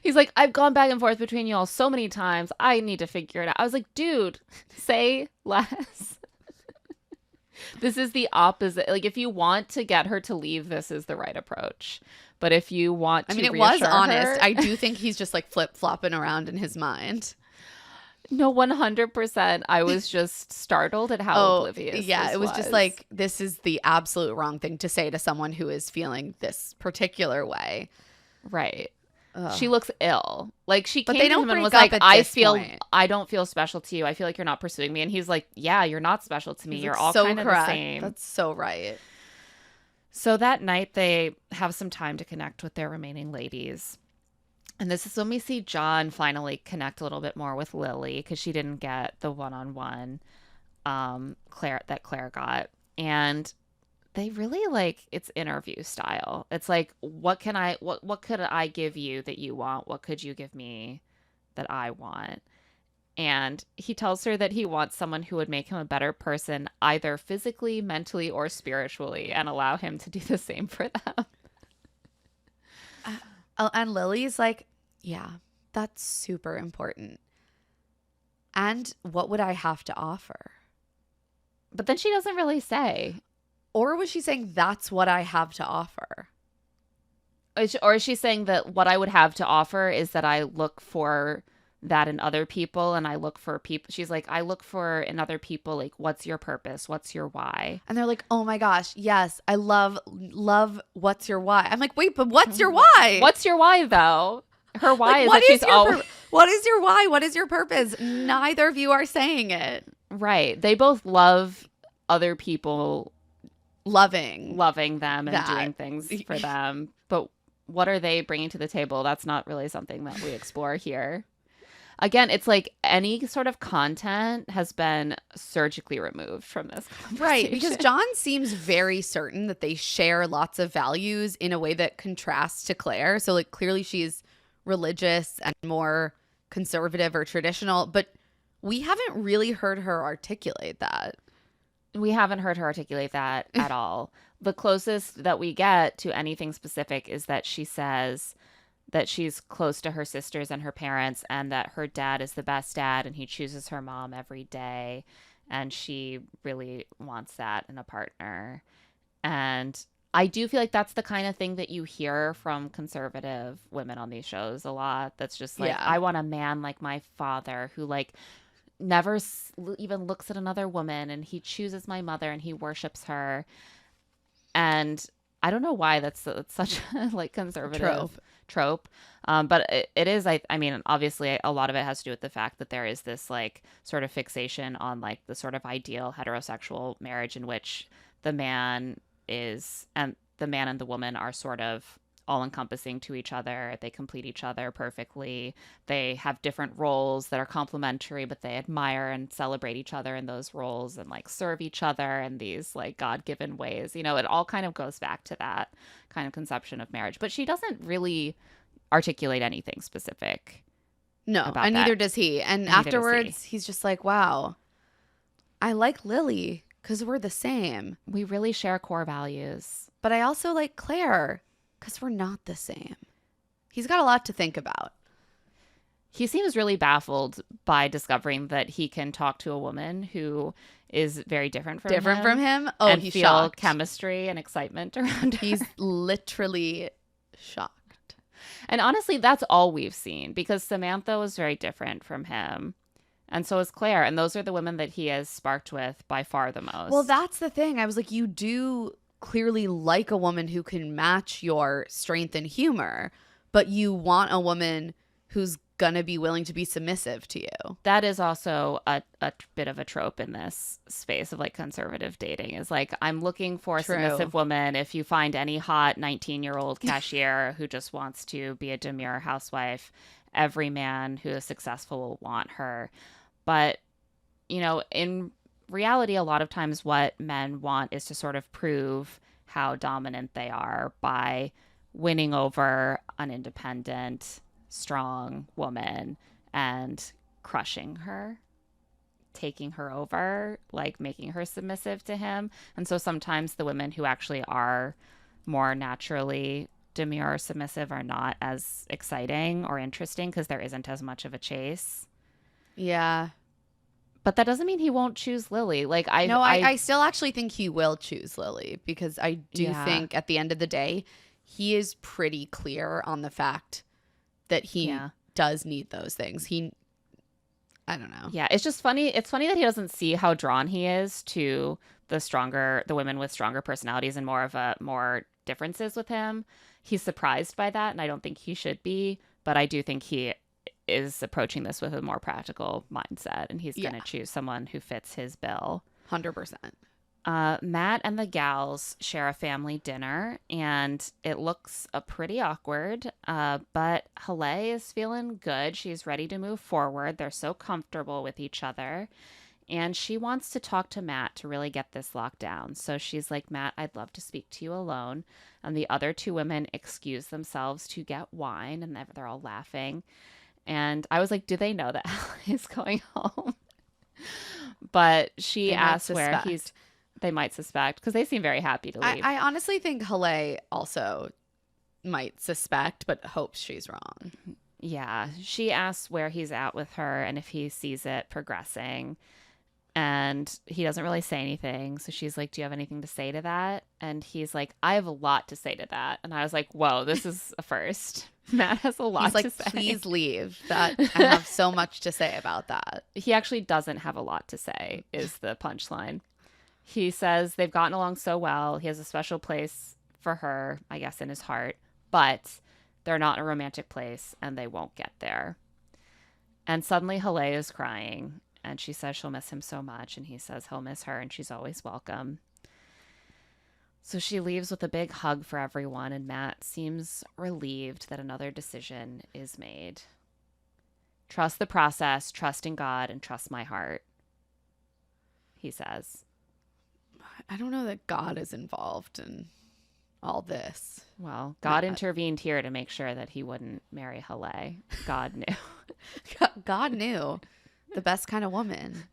He's like, I've gone back and forth between you all so many times. I need to figure it out. I was like, dude, say less. This is the opposite. Like, if you want to get her to leave, this is the right approach. But if you want to it was reassure honest. her- I do think he's just like flip-flopping around in his mind. No, 100%. I was just startled at how oblivious yeah, this it was just like, this is the absolute wrong thing to say to someone who is feeling this particular way. Right. Ugh. She looks ill. Like, she But came they to don't him and break was up like, at I this feel point. I don't feel special to you. I feel like you're not pursuing me. And he's like, yeah, you're not special to me. He's You're like, all so kind of correct. the same. That's so right. So that night they have some time to connect with their remaining ladies. And this is when we see John finally connect a little bit more with Lily because she didn't get the one-on-one Claire got. And they really like it's interview style. It's like, what could I give you that you want? What could you give me that I want? And he tells her that he wants someone who would make him a better person, either physically, mentally, or spiritually, and allow him to do the same for them. And Lily's like, yeah, that's super important. And what would I have to offer? But then she doesn't really say. Or was she saying that's what I have to offer? Or is she saying that what I would have to offer is that I look for that in other people, and I look for people. She's like, I look for in other people, like, what's your purpose? What's your why? And they're like, oh my gosh, yes, I love what's your why? I'm like, wait, but what's your why? What's your why, though? Her why Like, is what that she's always what is your why? What is your purpose? Neither of you are saying it. right. They both love other people Loving them and that. doing things for them. But what are they bringing to the table? That's not really something that we explore here. Again, it's like any sort of content has been surgically removed from this conversation. Right, because John seems very certain that they share lots of values in a way that contrasts to Claire. So, like, clearly she's religious and more conservative or traditional, but we haven't really heard her articulate that. We haven't heard her articulate that at all. The closest that we get to anything specific is that she says that she's close to her sisters and her parents, and that her dad is the best dad and he chooses her mom every day, and she really wants that in a partner. And I do feel like that's the kind of thing that you hear from conservative women on these shows a lot. That's just like, Yeah. I want a man like my father who like never even looks at another woman, and he chooses my mother and he worships her. And I don't know why that's such a like conservative trope. But it is, I mean, obviously a lot of it has to do with the fact that there is this like sort of fixation on like the sort of ideal heterosexual marriage in which the man and the woman are sort of all encompassing to each other. They complete each other perfectly. They have different roles that are complementary, but they admire and celebrate each other in those roles and like serve each other in these like God-given ways. You know, it all kind of goes back to that kind of conception of marriage. But she doesn't really articulate anything specific. No, about and that. neither does he. And Neither does afterwards, he's just like, wow, I like Lily because we're the same. We really share core values. But I also like Claire because we're not the same. He's got a lot to think about. He seems really baffled by discovering that he can talk to a woman who is very different from him. Oh, and he's feel shocked. chemistry and excitement around her. He's literally shocked. And honestly, that's all we've seen, because Samantha was very different from him. And so is Claire. And those are the women that he has sparked with by far the most. Well, that's the thing. I was like, you do clearly like a woman who can match your strength and humor, but you want a woman who's going to be willing to be submissive to you. That is also a bit of a trope in this space of like conservative dating, is like, I'm looking for a True. submissive woman. If you find any hot 19-year-old cashier who just wants to be a demure housewife, every man who is successful will want her. But, you know, in reality, a lot of times what men want is to sort of prove how dominant they are by winning over an independent, strong woman and crushing her, taking her over, like making her submissive to him. And so sometimes the women who actually are more naturally demure or submissive are not as exciting or interesting because there isn't as much of a chase. Yeah. But that doesn't mean he won't choose Lily. Like I still actually think he will choose Lily, because I do Yeah. think at the end of the day, he is pretty clear on the fact that he does need those things. I don't know. Yeah, it's just funny. It's funny that he doesn't see how drawn he is to the women with stronger personalities and more differences with him. He's surprised by that, and I don't think he should be. But I do think he is approaching this with a more practical mindset, and he's going to choose someone who fits his bill. 100%. Matt and the gals share a family dinner, and it looks pretty awkward, but Haley is feeling good. She's ready to move forward. They're so comfortable with each other, and she wants to talk to Matt to really get this locked down. So she's like, Matt, I'd love to speak to you alone. And the other two women excuse themselves to get wine, and they're all laughing. And I was like, do they know that Haley's going home? But she asks where he's... They might suspect, because they seem very happy to leave. I honestly think Haley also might suspect, but hopes she's wrong. Yeah. She asks where he's at with her and if he sees it progressing. And he doesn't really say anything. So she's like, do you have anything to say to that? And he's like, I have a lot to say to that. And I was like, whoa, this is a first. Matt has a lot He's like, to say. please leave. That I have so much to say about that. He actually doesn't have a lot to say, is the punchline. He says they've gotten along so well. He has a special place for her, I guess, in his heart. But they're not in a romantic place, and they won't get there. And suddenly Halle is crying. And she says she'll miss him so much. And he says he'll miss her and she's always welcome. So she leaves with a big hug for everyone. And Matt seems relieved that another decision is made. Trust the process, trust in God, and trust my heart, he says. I don't know that God is involved in all this. Well, God intervened here to make sure that he wouldn't marry Halle. God knew. God knew. The best kind of woman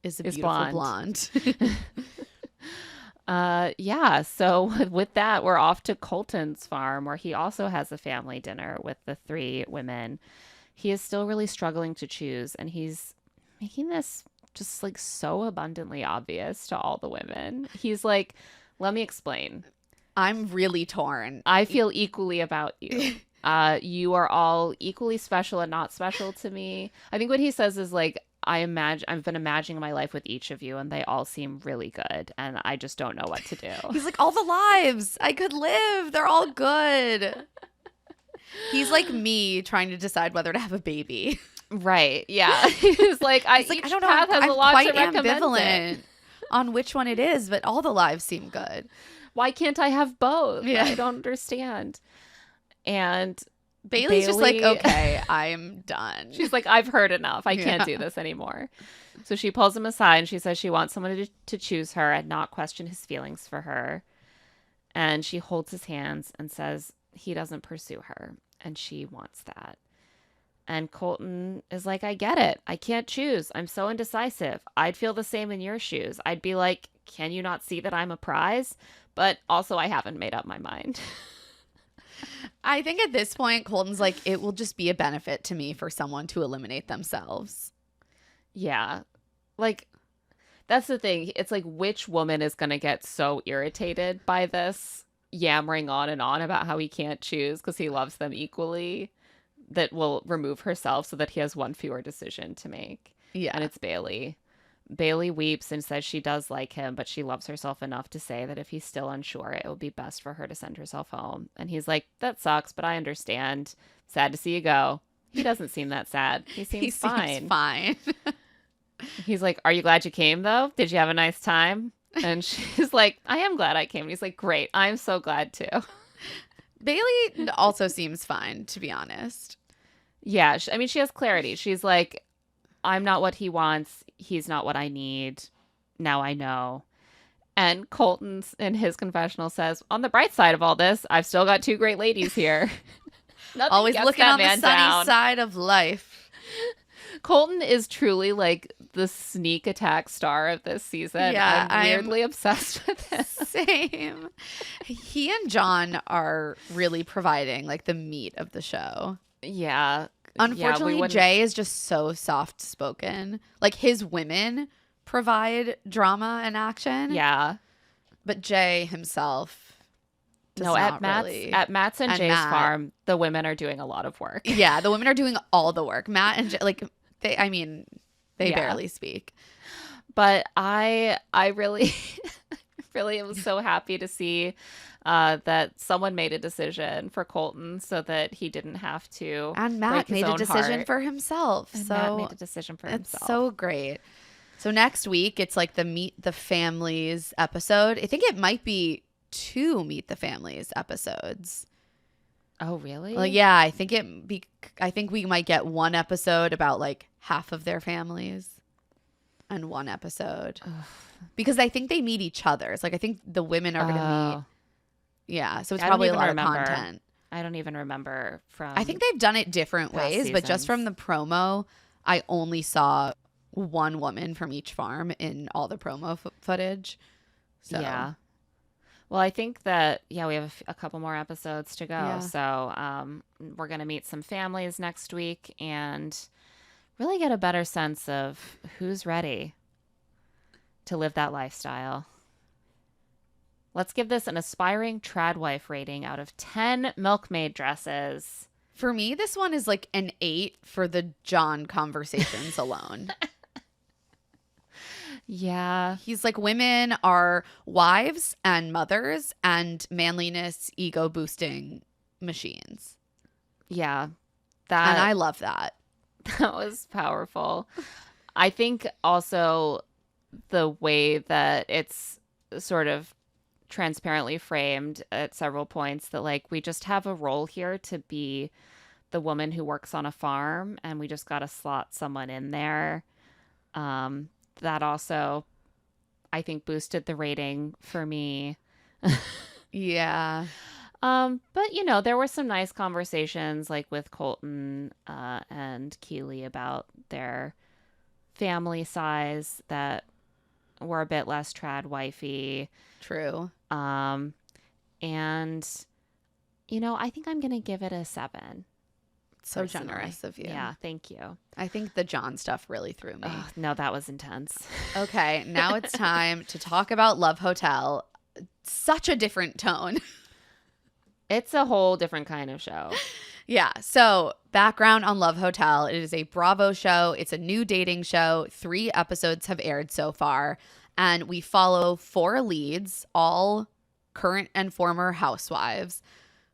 is a beautiful blonde. Yeah. So with that, we're off to Colton's farm, where he also has a family dinner with the 3 women. He is still really struggling to choose, and he's making this just like so abundantly obvious to all the women. He's like, let me explain. I'm really torn. I feel equally about you. You are all equally special and not special to me. I think what he says is like, I've been imagining my life with each of you, and they all seem really good, and I just don't know what to do. He's like, all the lives I could live, they're all good. He's like me trying to decide whether to have a baby. Right. Yeah. He's like, I don't know. Path has I'm a lot quite to recommend ambivalent on which one it is, but all the lives seem good. Why can't I have both? Yeah. I don't understand. And Bailey's just like, okay, I'm done. She's like, I've heard enough. I can't do this anymore. So she pulls him aside and she says she wants someone to choose her and not question his feelings for her. And she holds his hands and says he doesn't pursue her, and she wants that. And Colton is like, I get it. I can't choose. I'm so indecisive. I'd feel the same in your shoes. I'd be like, can you not see that I'm a prize? But also, I haven't made up my mind. I think at this point, Colton's like, it will just be a benefit to me for someone to eliminate themselves. Yeah. Like, that's the thing. It's like, which woman is going to get so irritated by this yammering on and on about how he can't choose because he loves them equally, that will remove herself so that he has one fewer decision to make? Yeah. And it's Bailey. Bailey weeps and says she does like him, but she loves herself enough to say that if he's still unsure, it would be best for her to send herself home. And he's like, that sucks, but I understand. Sad to see you go. He doesn't seem that sad. He seems fine. Seems fine. He's like, are you glad you came, though? Did you have a nice time? And she's like, I am glad I came. And he's like, great. I'm so glad, too. Bailey also seems fine, to be honest. Yeah. I mean, she has clarity. She's like, I'm not what he wants. He's not what I need. Now I know. And Colton, in his confessional, says, on the bright side of all this, I've still got 2 great ladies here. Always looking on the sunny side of life. Colton is truly like the sneak attack star of this season. Yeah, I'm weirdly obsessed with him. Same. He and John are really providing like the meat of the show. Yeah. Unfortunately, Jay is just so soft spoken. Like, his women provide drama and action. Yeah. But Jay himself does no, not at Matt's and Jay's farm, the women are doing a lot of work. Yeah, the women are doing all the work. Matt and Jay, like, they barely speak. But I really really was so happy to see that someone made a decision for Colton so that he didn't have to. And Matt made a decision for himself. And so Matt made a decision for himself. It's so great. So next week, it's like the Meet the Families episode. I think it might be 2 Meet the Families episodes. Oh, really? Well, yeah, I think we might get 1 episode about like half of their families and 1 episode. Because I think they meet each other. It's like, I think the women are going to meet. Yeah, so it's probably a lot of content. I don't even remember from. I think they've done it different ways, but just from the promo, I only saw 1 woman from each farm in all the promo footage. So. Yeah. Well, I think that, we have a couple more episodes to go. Yeah. So we're going to meet some families next week and really get a better sense of who's ready. to live that lifestyle. Let's give this an aspiring trad wife rating out of 10 milkmaid dresses. For me, this one is like an 8 for the John conversations alone. Yeah. He's like, women are wives and mothers and manliness, ego boosting machines. Yeah. And I love that. That was powerful. I think also the way that it's sort of transparently framed at several points that like we just have a role here to be the woman who works on a farm and we just got to slot someone in there. That also I think boosted the rating for me. Yeah. But you know, there were some nice conversations like with Colton and Keely about their family size that were a bit less trad wifey. True. And you know, I think I'm gonna give it a 7. So personally. generous of you. Yeah, thank you. I think the John stuff really threw me. Ugh, no, that was intense. Okay, now it's time to talk about Love Hotel. Such a different tone. It's a whole different kind of show. Yeah. So, background on Love Hotel. It is a Bravo show. It's a new dating show. 3 episodes have aired so far. And we follow 4 leads, all current and former housewives,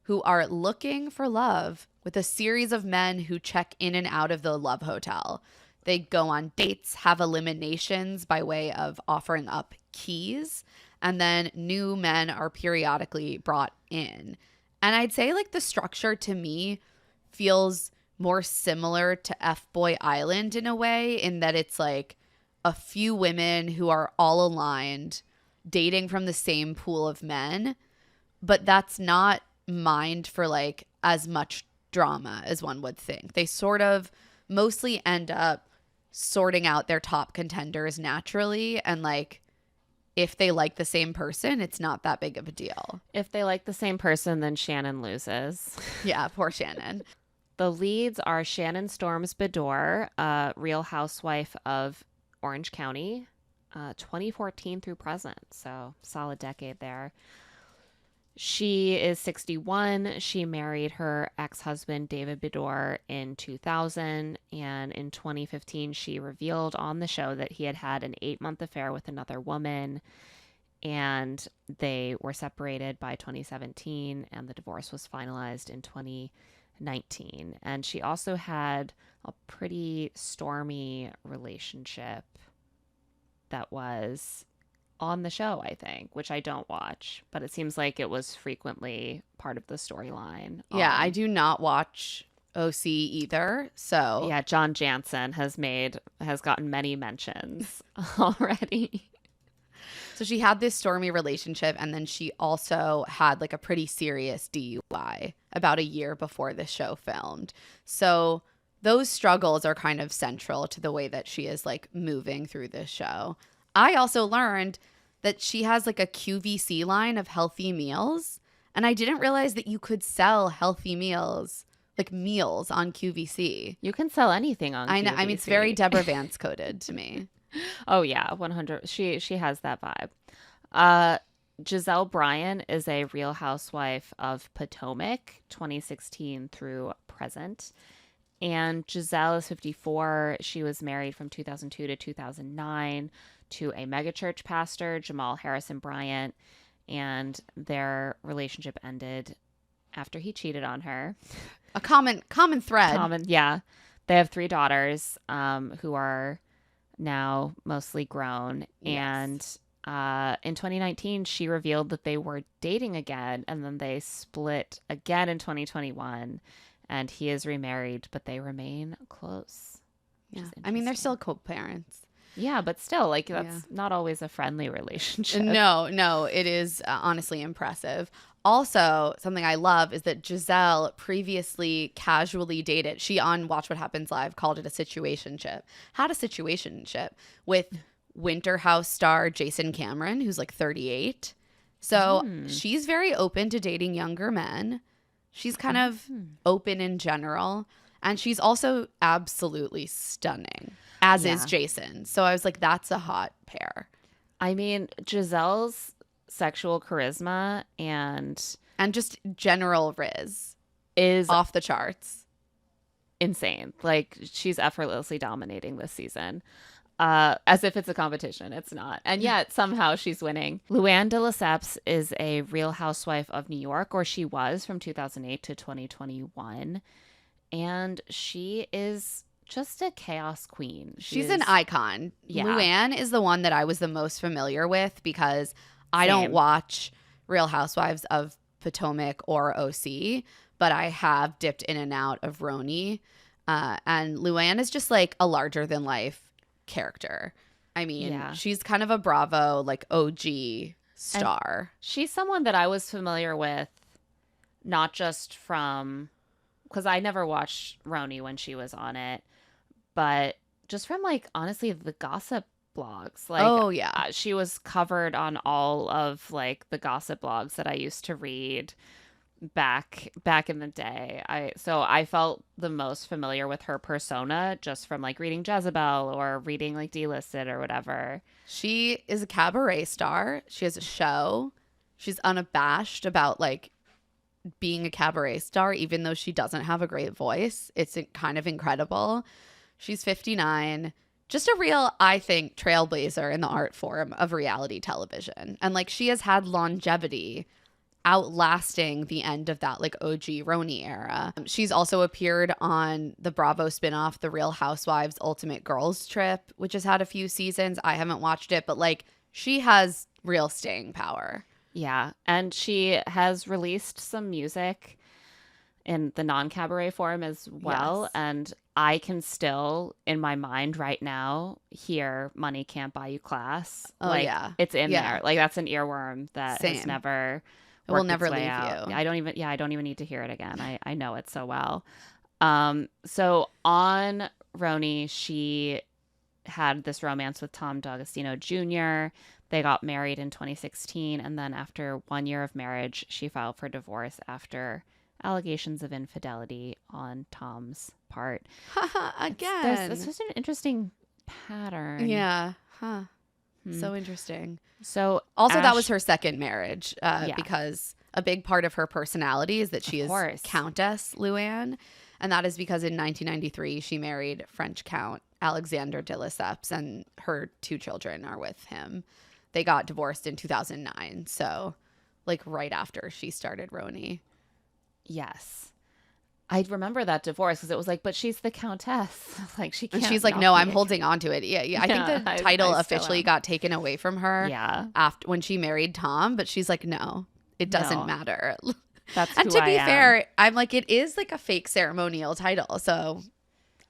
who are looking for love with a series of men who check in and out of the Love Hotel. They go on dates, have eliminations by way of offering up keys, and then new men are periodically brought in. And I'd say like the structure to me feels more similar to F-Boy Island in a way, in that it's like a few women who are all aligned, dating from the same pool of men, but that's not mined for like as much drama as one would think. They sort of mostly end up sorting out their top contenders naturally, and like if they like the same person, it's not that big of a deal. If they like the same person, then Shannon loses. Yeah, poor Shannon. The leads are Shannon Storms Bedore, a Real Housewife of Orange County, 2014 through present. So solid decade there. She is 61. She married her ex-husband, David Bedore, in 2000. And in 2015, she revealed on the show that he had had an 8-month affair with another woman. And they were separated by 2017. And the divorce was finalized in 2019. And she also had a pretty stormy relationship that was on the show, I think, which I don't watch, but it seems like it was frequently part of the storyline. Yeah, I do not watch OC either. So yeah, John Jansen has gotten many mentions already. So she had this stormy relationship, and then she also had like a pretty serious DUI about a year before the show filmed. So those struggles are kind of central to the way that she is like moving through this show. I also learned that she has like a QVC line of healthy meals, and I didn't realize that you could sell healthy meals, like meals, on QVC. You can sell anything on I know. QVC. I mean, it's very Deborah Vance coded to me. Oh yeah, 100. She has that vibe. Giselle Bryan is a Real Housewife of Potomac, 2016 through present. And Giselle is 54. She was married from 2002 to 2009 to a megachurch pastor, Jamal Harrison Bryant, and their relationship ended after he cheated on her. A common thread. Yeah. They have 3 daughters who are now mostly grown. Yes. And in 2019, she revealed that they were dating again, and then they split again in 2021. And he is remarried, but they remain close. Yeah. I mean, they're still co-parents. Yeah, but still, like, that's not always a friendly relationship. No, it is honestly impressive. Also, something I love is that Giselle previously casually dated. She on Watch What Happens Live called it a situationship. Had a situationship with Winter House star Jason Cameron, who's like 38. So she's very open to dating younger men. She's kind of open in general. And she's also absolutely stunning, as is Jason. So I was like, that's a hot pair. I mean, Giselle's sexual charisma and just general Riz is off the charts. insane. Like, she's effortlessly dominating this season. As if it's a competition. It's not. And yet somehow she's winning. Luann de Lesseps is a Real Housewife of New York, or she was from 2008 to 2021. And she is just a chaos queen. She's an icon. Yeah. Luann is the one that I was the most familiar with because I don't Same. watch Real Housewives of Potomac or OC, but I have dipped in and out of Roni. And Luann is just like a larger than life character. I mean, Yeah. she's kind of a Bravo, like OG star. She's someone that I was familiar with, not just from, because I never watched Roni when she was on it, but just from, like, honestly, the gossip blogs. Like, Oh, yeah. she was covered on all of, like, the gossip blogs that I used to read back in the day. So I felt the most familiar with her persona just from, like, reading Jezebel or reading, like, Delisted or whatever. She is a cabaret star. She has a show. She's unabashed about, like, being a cabaret star, even though she doesn't have a great voice. It's kind of incredible. She's 59. Just a real, I think, trailblazer in the art form of reality television. And, like, she has had longevity outlasting the end of that, like, OG Roni era. She's also appeared on the Bravo spinoff, The Real Housewives Ultimate Girls Trip, which has had a few seasons. I haven't watched it, but, like, she has real staying power. Yeah. And she has released some music in the non-cabaret form as well. Yes. And I can still, in my mind right now, hear Money Can't Buy You Class. Oh, like, yeah. It's in Yeah. there. Like, that's an earworm that has Same. never It will worked never its way leave out. you. I don't even need to hear it again. I know it so well. So on Roni, she had this romance with Tom D'Agostino Jr. They got married in 2016, and then after 1 year of marriage, she filed for divorce after allegations of infidelity on Tom's part. Again. It's just an interesting pattern. Yeah. Huh. Hmm. So interesting. So Also, that Ash- was her second marriage Yeah. because a big part of her personality is that she Of is course. Countess Luann. And that is because in 1993, she married French Count Alexander de Lesseps, and her 2 children are with him. They got divorced in 2009. So, like, right after she started Roni. Yes. I remember that divorce because it was like, but she's the countess. Like, she can't. And she's like, not no, be I'm a holding on to it. Yeah. I Yeah, think the I title still officially am. got taken away from her Yeah. after when she married Tom, but she's like, no, it doesn't No. matter. That's And who to be I am. fair, I'm like, it is like a fake ceremonial title. So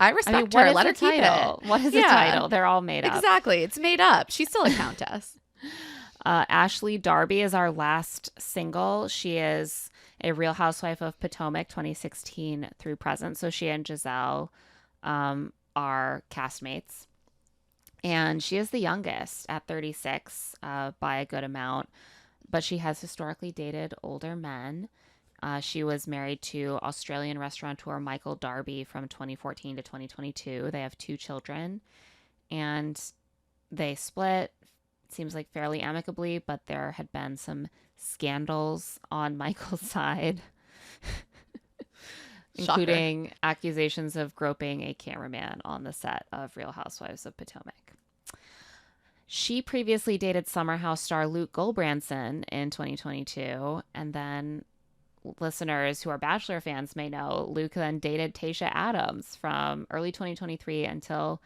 I I respect mean, her. what is Let the her keep title? it. What is the Yeah. title? They're all made up. Exactly. It's made up. She's still a countess. Ashley Darby is our last single. She is a Real Housewife of Potomac 2016 through present. So she and Giselle are castmates. And she is the youngest at 36 by a good amount. But she has historically dated older men. She was married to Australian restaurateur Michael Darby from 2014 to 2022. They have 2 children. And they split, seems like fairly amicably, but there had been some scandals on Michael's side, including accusations of groping a cameraman on the set of Real Housewives of Potomac. She previously dated Summer House star Luke Goldbranson in 2022, and then listeners who are Bachelor fans may know Luke then dated Tayshia Adams from early 2023 until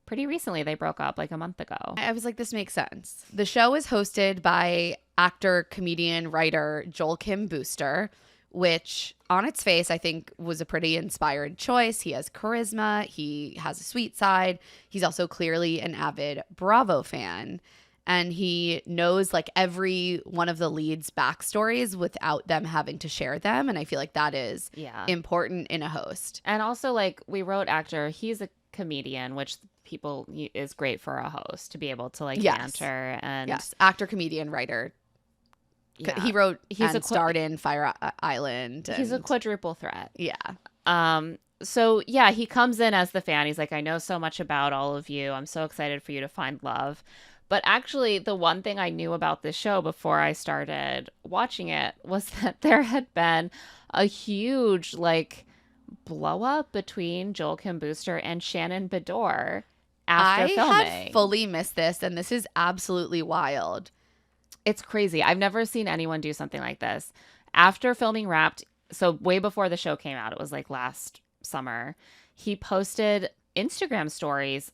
pretty recently. They broke up like a month ago. I was like, this makes sense. The show is hosted by actor, comedian, writer Joel Kim Booster, which on its face, I think was a pretty inspired choice. He has charisma. He has a sweet side. He's also clearly an avid Bravo fan. And he knows like every one of the leads' backstories without them having to share them. And I feel like that is important in a host. And also, like, we wrote actor, he's a comedian, which people is great for a host to be able to like banter and actor, comedian, writer. Yeah. He wrote He's and starred in Fire Island. He's a and- quadruple threat. Yeah. So yeah, he comes in as the fan. He's like, I know so much about all of you. I'm so excited for you to find love. But actually, the one thing I knew about this show before I started watching it was that there had been a huge, like, blow up between Joel Kim Booster and Shannon Bedore after I filming. had fully missed this, and this is absolutely wild. It's crazy. I've never seen anyone do something like this. After filming Wrapped, so way before the show came out, it was like last summer, he posted Instagram stories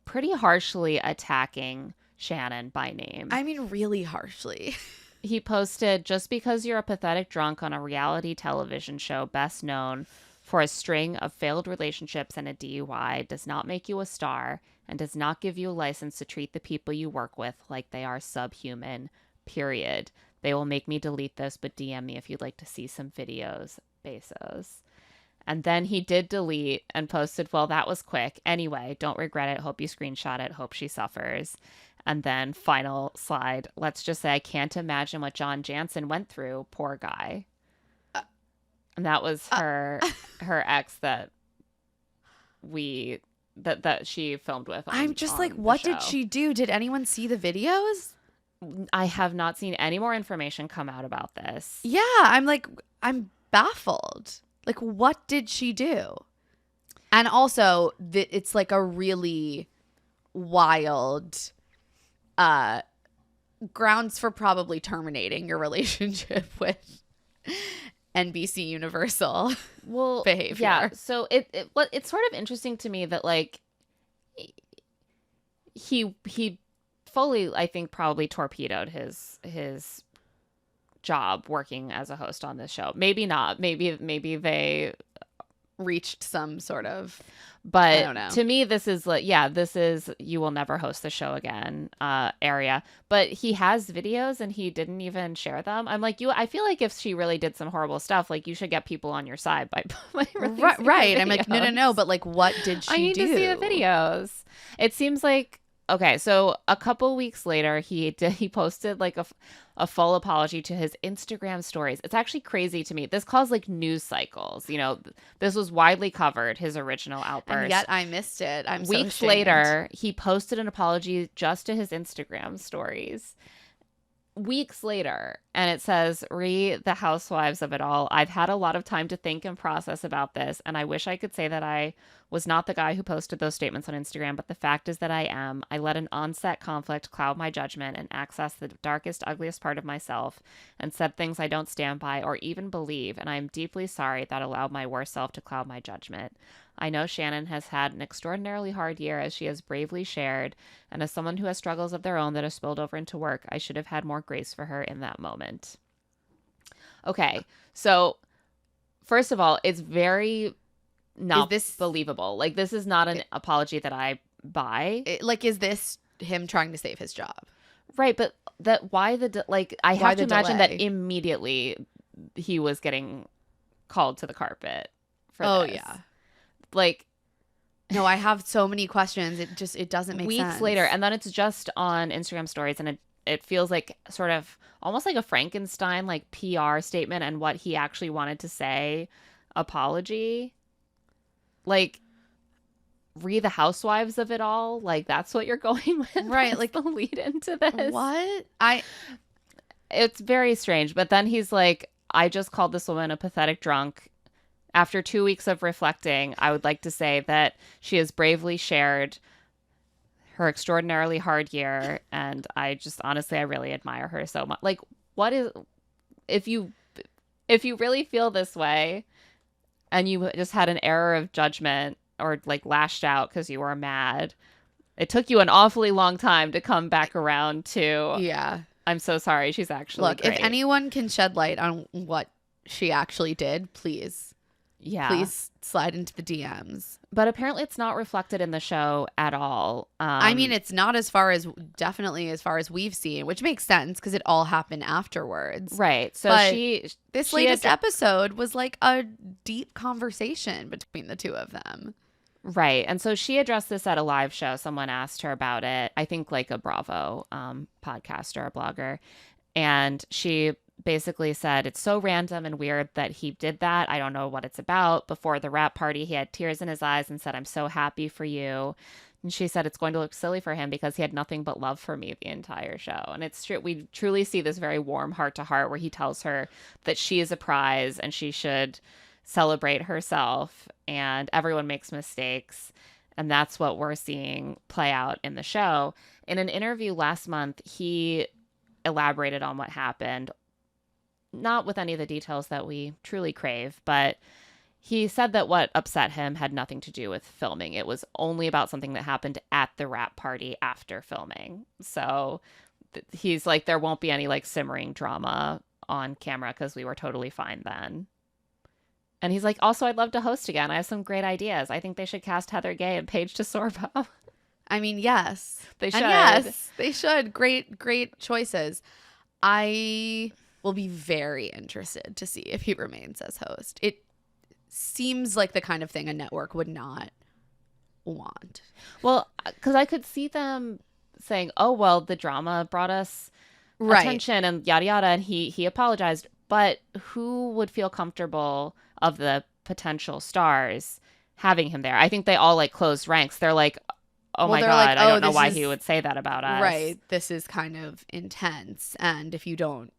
pretty harshly attacking Shannon by name. I mean, really harshly. He posted, "Just because you're a pathetic drunk on a reality television show best known for a string of failed relationships and a DUI does not make you a star and does not give you a license to treat the people you work with like they are subhuman, period. They will make me delete this, but DM me if you'd like to see some videos. Bezos." And then he did delete and posted, "Well, that was quick. Anyway, don't regret it. Hope you screenshot it. Hope she suffers." And then final slide. "Let's just say I can't imagine what John Jansen went through. Poor guy." And that was her ex that she filmed with. I'm just like, on the what did show. she do? Did anyone see the videos? I have not seen any more information come out about this. Yeah, I'm baffled. Like, what did she do? And also, it's like a really wild grounds for probably terminating your relationship with NBC Universal behavior. Yeah, so it's sort of interesting to me that, like, he fully, I think, probably torpedoed his job working as a host on this show. Maybe not. Maybe they reached some sort of, but I don't know. To me, this is like, yeah, this is you will never host the show again area. But he has videos and he didn't even share them. I'm like, I feel like if she really did some horrible stuff, like, you should get people on your side by releasing right. the I'm like, no, but like, what did she do? I need to see the videos. It seems like, okay, so a couple weeks later, he posted like a full apology to his Instagram stories. It's actually crazy to me. This caused like news cycles. You know, this was widely covered, his original outburst. And yet I missed it. I'm Weeks so later, he posted an apology just to his Instagram stories. Weeks later, and it says, "The Housewives of it all. I've had a lot of time to think and process about this, and I wish I could say that I was not the guy who posted those statements on Instagram, but the fact is that I am. I let an on-set conflict cloud my judgment and access the darkest, ugliest part of myself and said things I don't stand by or even believe, and I am deeply sorry that allowed my worst self to cloud my judgment. I know Shannon has had an extraordinarily hard year, as she has bravely shared, and as someone who has struggles of their own that have spilled over into work, I should have had more grace for her in that moment." Okay, so first of all, it's very not believable. Like, this is not an apology that I buy. Is this him trying to save his job? Right, but I have to imagine delay? that immediately he was getting called to the carpet for this. Oh, yeah. Like, no, I have so many questions. It doesn't make sense. Weeks later, and then it's just on Instagram stories, and it feels like sort of almost like a Frankenstein like PR statement and what he actually wanted to say apology. Like, the Housewives of it all. Like, that's what you're going with, right? Like the lead into this. What? It's very strange. But then he's like, "I just called this woman a pathetic drunk. After 2 weeks of reflecting, I would like to say that she has bravely shared her extraordinarily hard year, and I just honestly, I really admire her so much." Like, what is, if you really feel this way and you just had an error of judgment or like lashed out because you were mad, it took you an awfully long time to come back around to, yeah, "I'm so sorry, she's actually great." If anyone can shed light on what she actually did, please slide into the DMs. But apparently it's not reflected in the show at all. I mean, it's not definitely as far as we've seen, which makes sense because it all happened afterwards. Right. So but this latest episode was like a deep conversation between the two of them. Right. And so she addressed this at a live show. Someone asked her about it. I think like a Bravo podcaster, a blogger. And she basically said, "It's so random and weird that he did that. I don't know what it's about. Before the wrap party, he had tears in his eyes and said, 'I'm so happy for you.' And she said it's going to look silly for him because he had nothing but love for me the entire show. And it's true. We truly see this very warm heart to heart where he tells her that she is a prize and she should celebrate herself, and everyone makes mistakes. And that's what we're seeing play out in the show. In an interview last month, he elaborated on what happened, not with any of the details that we truly crave, but he said that what upset him had nothing to do with filming. It was only about something that happened at the wrap party after filming. So he's like, there won't be any like simmering drama on camera because we were totally fine then. And he's like, also, I'd love to host again. I have some great ideas. I think they should cast Heather Gay and Paige DeSorbo. I mean, yes. They should. And yes, they should. Great choices. I will be very interested to see if he remains as host. It seems like the kind of thing a network would not want. Well, because I could see them saying, oh, well, the drama brought us attention and yada, yada. And he apologized. But who would feel comfortable of the potential stars having him there? I think they all like closed ranks. They're like, oh my God, like, I don't know why he would say that about us. Right. This is kind of intense. And if you don't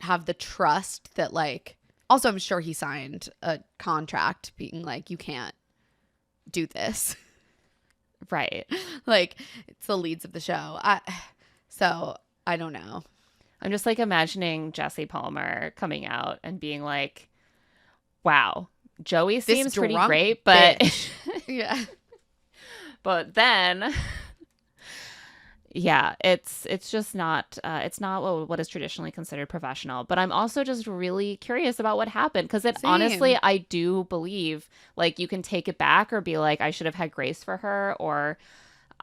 have the trust that like, also I'm sure he signed a contract being like, you can't do this. Right. Like it's the leads of the show. So I don't know. I'm just like imagining Jesse Palmer coming out and being like, wow, Joey seems pretty great, but yeah. But then yeah, it's just not it's not what is traditionally considered professional. But I'm also just really curious about what happened because honestly, I do believe like you can take it back or be like, I should have had grace for her or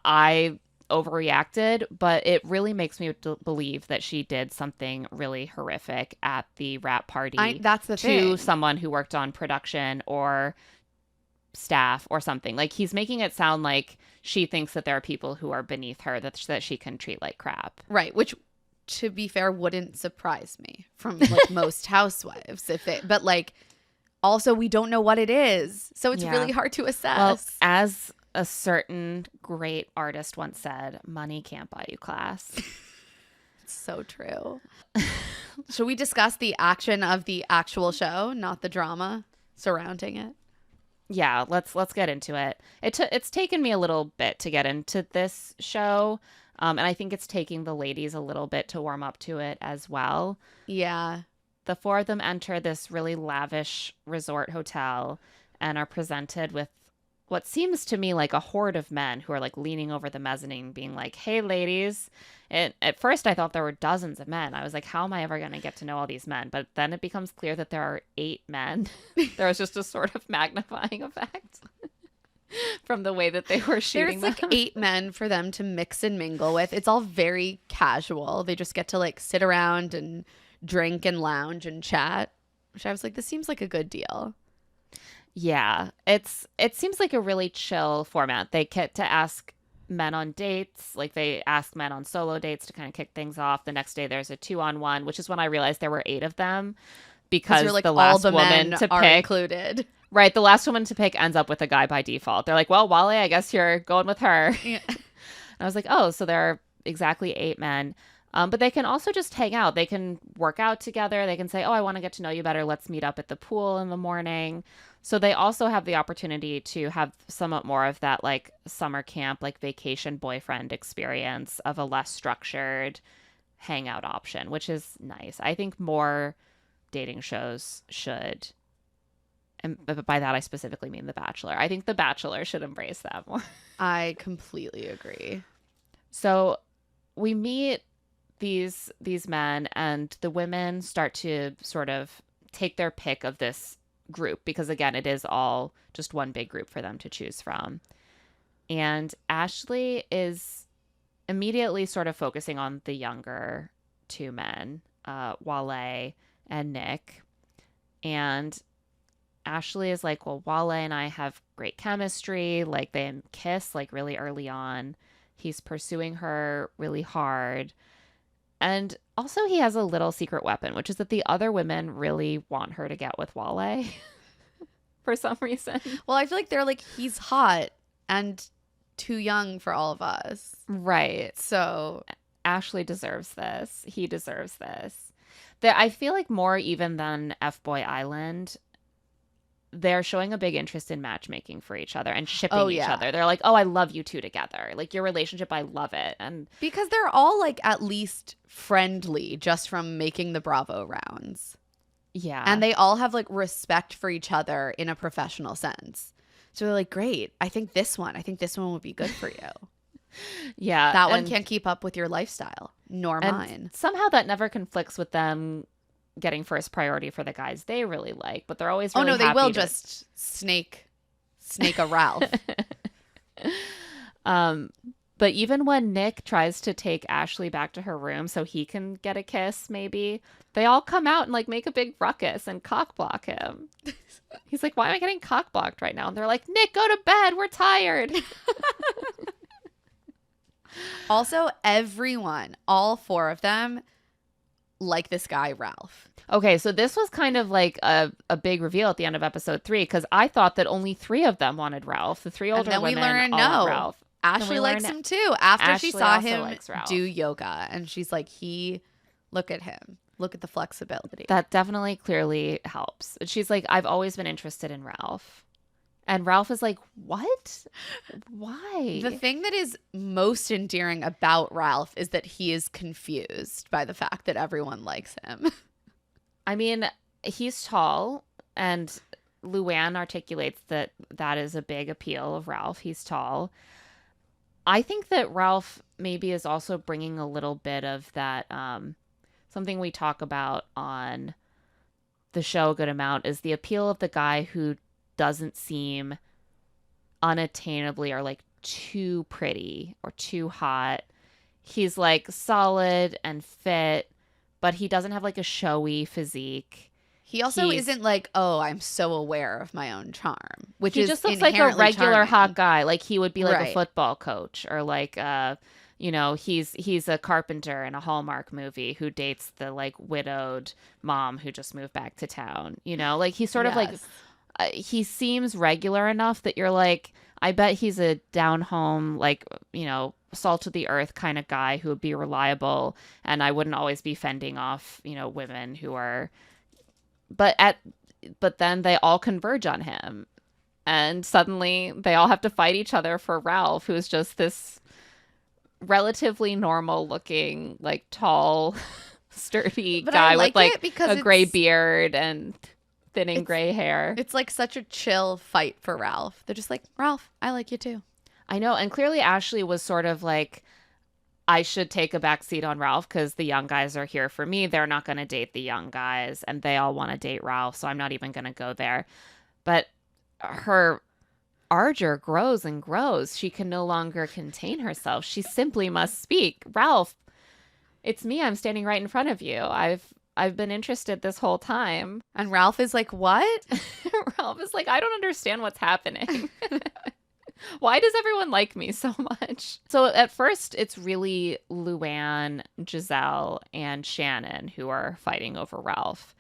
I overreacted, but it really makes me believe that she did something really horrific at the wrap party. That's the thing. To someone who worked on production or staff or something. Like he's making it sound like she thinks that there are people who are beneath her that she can treat like crap. Right, which to be fair wouldn't surprise me from like most housewives but like also we don't know what it is. So it's really hard to assess. Well, as a certain great artist once said, money can't buy you class. It's so true. Should we discuss the action of the actual show, not the drama surrounding it? Yeah, let's get into it. It's taken me a little bit to get into this show, and I think it's taking the ladies a little bit to warm up to it as well. Yeah. The four of them enter this really lavish resort hotel and are presented with what seems to me like a horde of men who are like leaning over the mezzanine being like, hey, ladies. And at first I thought there were dozens of men. I was like, how am I ever going to get to know all these men? But then it becomes clear that there are 8 men. There was just a sort of magnifying effect from the way that they were shooting. There's like 8 men for them to mix and mingle with. It's all very casual. They just get to like sit around and drink and lounge and chat, which I was like, this seems like a good deal. Yeah, it seems like a really chill format. They get to ask men on dates, like they ask men on solo dates to kind of kick things off. The next day there's a 2-on-1, which is when I realized there were 8 of them because like, the last all the woman men to are pick included. Right, the last woman to pick ends up with a guy by default. They're like, well, Wale, I guess you're going with her. Yeah. And I was like, oh, so there are exactly 8 men. But they can also just hang out. They can work out together. They can say, oh, I want to get to know you better. Let's meet up at the pool in the morning. So they also have the opportunity to have somewhat more of that like summer camp, like vacation boyfriend experience of a less structured hangout option, which is nice. I think more dating shows should, and by that I specifically mean The Bachelor. I think The Bachelor should embrace that more. I completely agree. So we meet these men and the women start to sort of take their pick of this group because again it is all just one big group for them to choose from. And Ashley is immediately sort of focusing on the younger 2 men, Wale and Nick. And Ashley is like, well, Wale and I have great chemistry, like they kiss like really early on. He's pursuing her really hard. And also he has a little secret weapon, which is that the other women really want her to get with Wale for some reason. Well, I feel like they're like, he's hot and too young for all of us. Right. So Ashley deserves this. He deserves this. I feel like more even than F-Boy Island, they're showing a big interest in matchmaking for each other and shipping each other. They're like, oh, I love you two together. Like, your relationship, I love it. And because they're all like at least friendly just from making the Bravo rounds. yeah. And they all have like respect for each other in a professional sense. So they're like, great. I think this one would be good for you. Yeah. That one can't keep up with your lifestyle, nor mine. Somehow that never conflicts with them getting first priority for the guys they really like, but they're always really they will just snake a Ralph. But even when Nick tries to take Ashley back to her room so he can get a kiss, maybe, they all come out and like make a big ruckus and cock block him. He's like, why am I getting cock blocked right now? And they're like, Nick, go to bed. We're tired. Also, everyone, all four of them, like this guy, Ralph. Okay, so this was kind of like a big reveal at the end of episode 3, because I thought that only 3 of them wanted Ralph. The 3 older women all want Ralph. Ashley likes him too. After she saw him likes do yoga, and she's like, look at him. Look at the flexibility. That definitely clearly helps. She's like, I've always been interested in Ralph. And Ralph is like, what? Why? The thing that is most endearing about Ralph is that he is confused by the fact that everyone likes him. I mean, he's tall, and Luann articulates that is a big appeal of Ralph. He's tall. I think that Ralph maybe is also bringing a little bit of that, something we talk about on the show a good amount is the appeal of the guy who doesn't seem unattainably or like too pretty or too hot. He's like solid and fit, but he doesn't have like a showy physique. He also isn't like, oh, I'm so aware of my own charm, which he is just looks like a regular charming. hot guy. Like he would be like a football coach, or like he's a carpenter in a Hallmark movie who dates the like widowed mom who just moved back to town. Like he's sort of like he seems regular enough that you're like, I bet he's a down home, like, salt of the earth kind of guy who would be reliable, and I wouldn't always be fending off, women who are, but then they all converge on him, and suddenly they all have to fight each other for Ralph, who's just this relatively normal looking, like tall, sturdy guy with like a gray beard and thinning gray hair. It's like such a chill fight for Ralph. They're just like, Ralph, I like you too. I know. And clearly Ashley was sort of like, I should take a back seat on Ralph because the young guys are here for me. They're not going to date the young guys, and they all want to date Ralph, so I'm not even going to go there. But her ardor grows and grows. She can no longer contain herself. She simply must speak. Ralph, it's me. I'm standing right in front of you. I've been interested this whole time. And Ralph is like, what? Ralph is like, I don't understand what's happening. Why does everyone like me so much? So at first, it's really Luann, Giselle, and Shannon who are fighting over Ralph.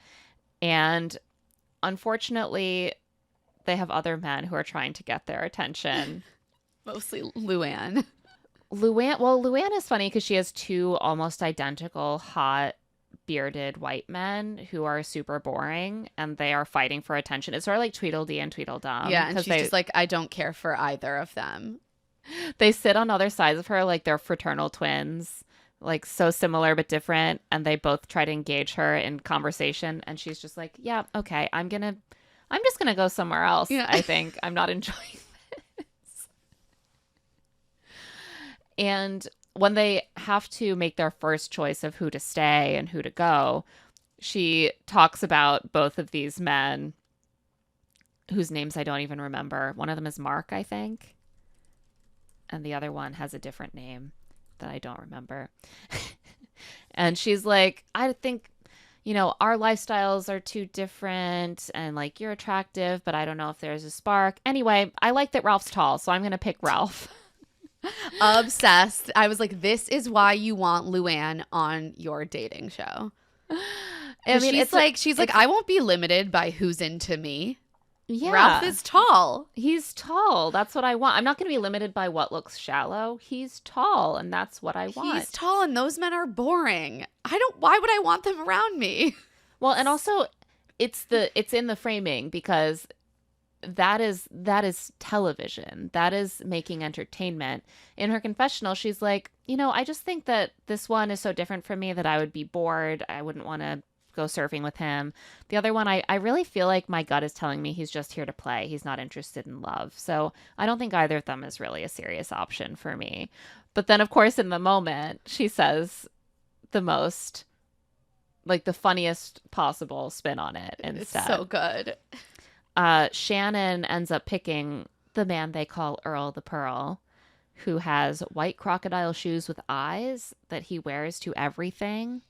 And unfortunately, they have other men who are trying to get their attention. Mostly Luann. Luann is funny because she has 2 almost identical hot bearded white men who are super boring, and they are fighting for attention. It's sort of like Tweedledee and Tweedledum. Yeah, and she's just like, I don't care for either of them. They sit on other sides of her like they're fraternal twins, like so similar but different, and they both try to engage her in conversation, and she's just like, yeah, okay, I'm just gonna go somewhere else. Yeah. I think I'm not enjoying this. And when they have to make their first choice of who to stay and who to go, she talks about both of these men whose names I don't even remember. One of them is Mark, I think. And the other one has a different name that I don't remember. And she's like, I think, our lifestyles are too different, and like you're attractive, but I don't know if there's a spark. Anyway, I like that Ralph's tall, so I'm going to pick Ralph. Obsessed. I was like, this is why you want Luann on your dating show. I mean, she's like, I won't be limited by who's into me. Yeah. Ralph is tall. He's tall. That's what I want. I'm not going to be limited by what looks shallow. He's tall, and that's what I want. He's tall, and those men are boring. Why would I want them around me? Well, and also it's in the framing because that is television. That is making entertainment. In her confessional, she's like, I just think that this one is so different from me that I would be bored. I wouldn't want to go surfing with him. The other one, I really feel like my gut is telling me he's just here to play. He's not interested in love. So I don't think either of them is really a serious option for me. But then, of course, in the moment, she says the most, like, the funniest possible spin on it instead. It's so good. Shannon ends up picking the man they call Earl the Pearl, who has white crocodile shoes with eyes that he wears to everything.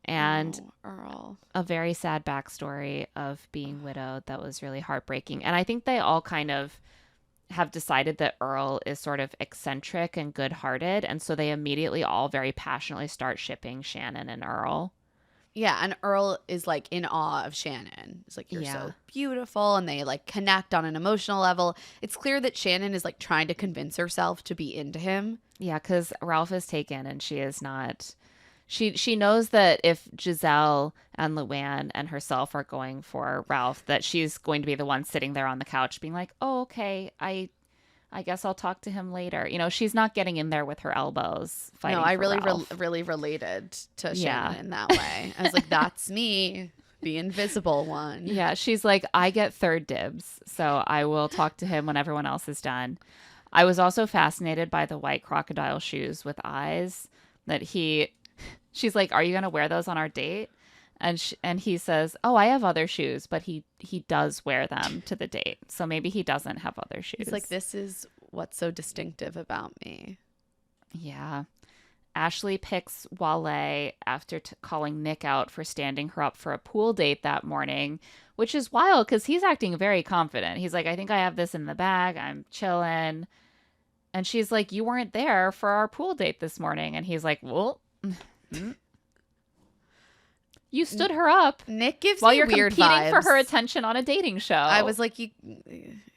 And Earl. a very sad backstory of being widowed that was really heartbreaking. And I think they all kind of have decided that Earl is sort of eccentric and good-hearted. And so they immediately all very passionately start shipping Shannon and Earl. Yeah, and Earl is like in awe of Shannon. It's like, you're Yeah. so beautiful, and they like connect on an emotional level. It's clear that Shannon is like trying to convince herself to be into him. Yeah, because Ralph is taken and she is not. She knows that if Giselle and Luann and herself are going for Ralph, that she's going to be the one sitting there on the couch being like, oh, okay, I guess I'll talk to him later. She's not getting in there with her elbows fighting. No, I for really, Ralph. really related to Yeah. Shannon in that way. I was like, that's me, the invisible one. Yeah, she's like, I get third dibs, so I will talk to him when everyone else is done. I was also fascinated by the white crocodile shoes with eyes that she's like, are you going to wear those on our date? And he says, oh, I have other shoes, but he does wear them to the date. So maybe he doesn't have other shoes. He's like, this is what's so distinctive about me. Yeah. Ashley picks Wale after calling Nick out for standing her up for a pool date that morning, which is wild because he's acting very confident. He's like, I think I have this in the bag. I'm chilling. And she's like, you weren't there for our pool date this morning. And he's like, well, you stood her up Nick gives while me you're weird competing for vibes. her attention on a dating show. I was like, you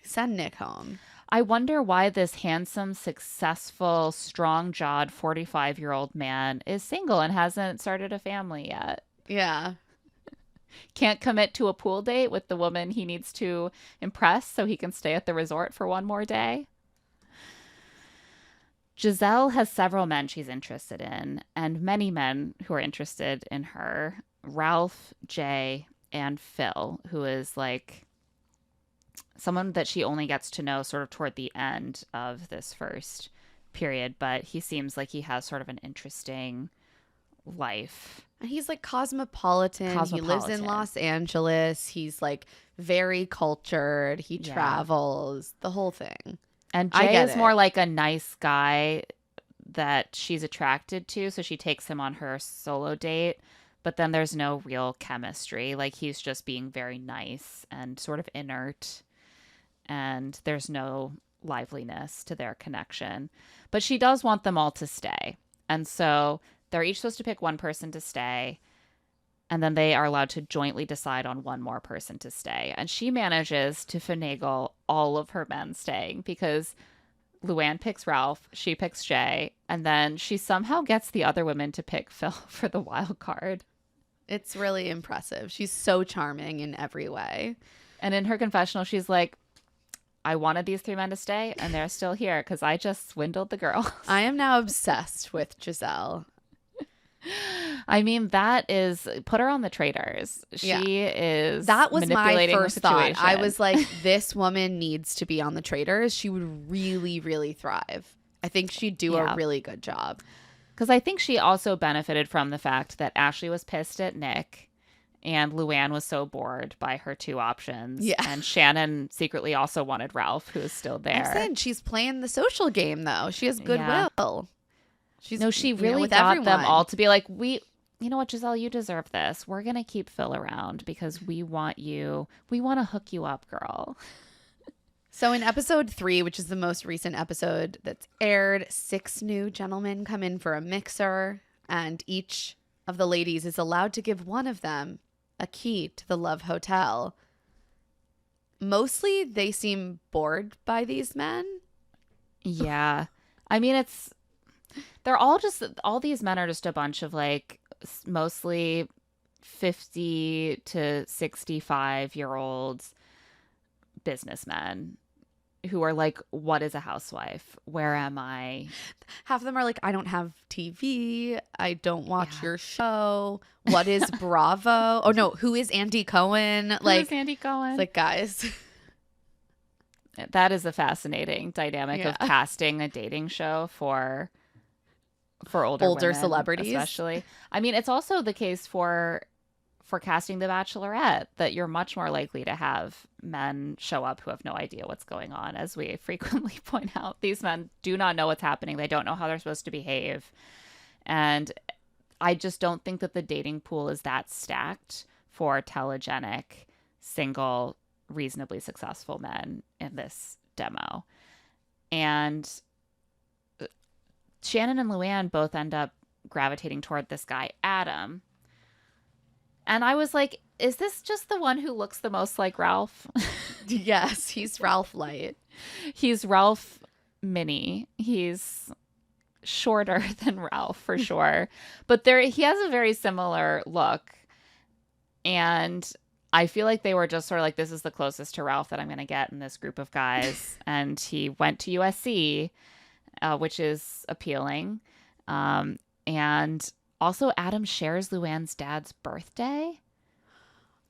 send Nick home. I wonder why this handsome, successful, strong-jawed 45-year-old man is single and hasn't started a family yet. Yeah. Can't commit to a pool date with the woman he needs to impress so he can stay at the resort for one more day. Giselle has several men she's interested in, and many men who are interested in her. Ralph, Jay, and Phil, who is like someone that she only gets to know sort of toward the end of this first period, but he seems like he has sort of an interesting life. And he's like cosmopolitan. He lives in Los Angeles. He's like very cultured. He travels, the whole thing. And Jay is more like a nice guy that she's attracted to, so she takes him on her solo date, but then there's no real chemistry. Like, he's just being very nice and sort of inert, and there's no liveliness to their connection. But she does want them all to stay, and so they're each supposed to pick one person to stay, and then they are allowed to jointly decide on one more person to stay. And she manages to finagle all of her men staying because Luann picks Ralph, she picks Jay, and then she somehow gets the other women to pick Phil for the wild card. It's really impressive. She's so charming in every way. And in her confessional, she's like, I wanted these three men to stay, and they're still here because I just swindled the girl. I am now obsessed with Giselle. I mean, that is, put her on the traders. She is that was manipulating my the first thought. situation. I was like, this woman needs to be on the traders. She would really, really thrive. I think she'd do a really good job. Because I think she also benefited from the fact that Ashley was pissed at Nick and Luann was so bored by her two options. Yeah. And Shannon secretly also wanted Ralph, who is still there. I'm saying she's playing the social game, though. She has goodwill. She really with got everyone. them all to be like, you know what, Giselle, you deserve this. We're going to keep Phil around because we want you. We want to hook you up, girl. So in episode 3, which is the most recent episode that's aired, 6 new gentlemen come in for a mixer, and each of the ladies is allowed to give one of them a key to the Love Hotel. mostly they seem bored by these men. Yeah. I mean, they're all these men are just a bunch of like mostly 50 to 65-year-olds businessmen who are like, what is a housewife? Where am I? Half of them are like, I don't have TV. I don't watch Yeah. your show. What is Bravo? Oh no, who is Andy Cohen? Like, Who's Andy Cohen? like guys. That is a fascinating dynamic of Yeah. casting a dating show for older women, celebrities. especially. I mean, it's also the case for casting The Bachelorette, that you're much more likely to have men show up who have no idea what's going on. As we frequently point out, these men do not know what's happening. They don't know how they're supposed to behave. And I just don't think that the dating pool is that stacked for telegenic, single, reasonably successful men in this demo. And Shannon and Luann both end up gravitating toward this guy, Adam. And I was like, is this just the one who looks the most like Ralph? Yes, he's Ralph Light. He's Ralph Mini. He's shorter than Ralph for sure. But he has a very similar look. And I feel like they were just sort of like, this is the closest to Ralph that I'm going to get in this group of guys. And he went to USC, which is appealing. And also Adam shares Luann's dad's birthday.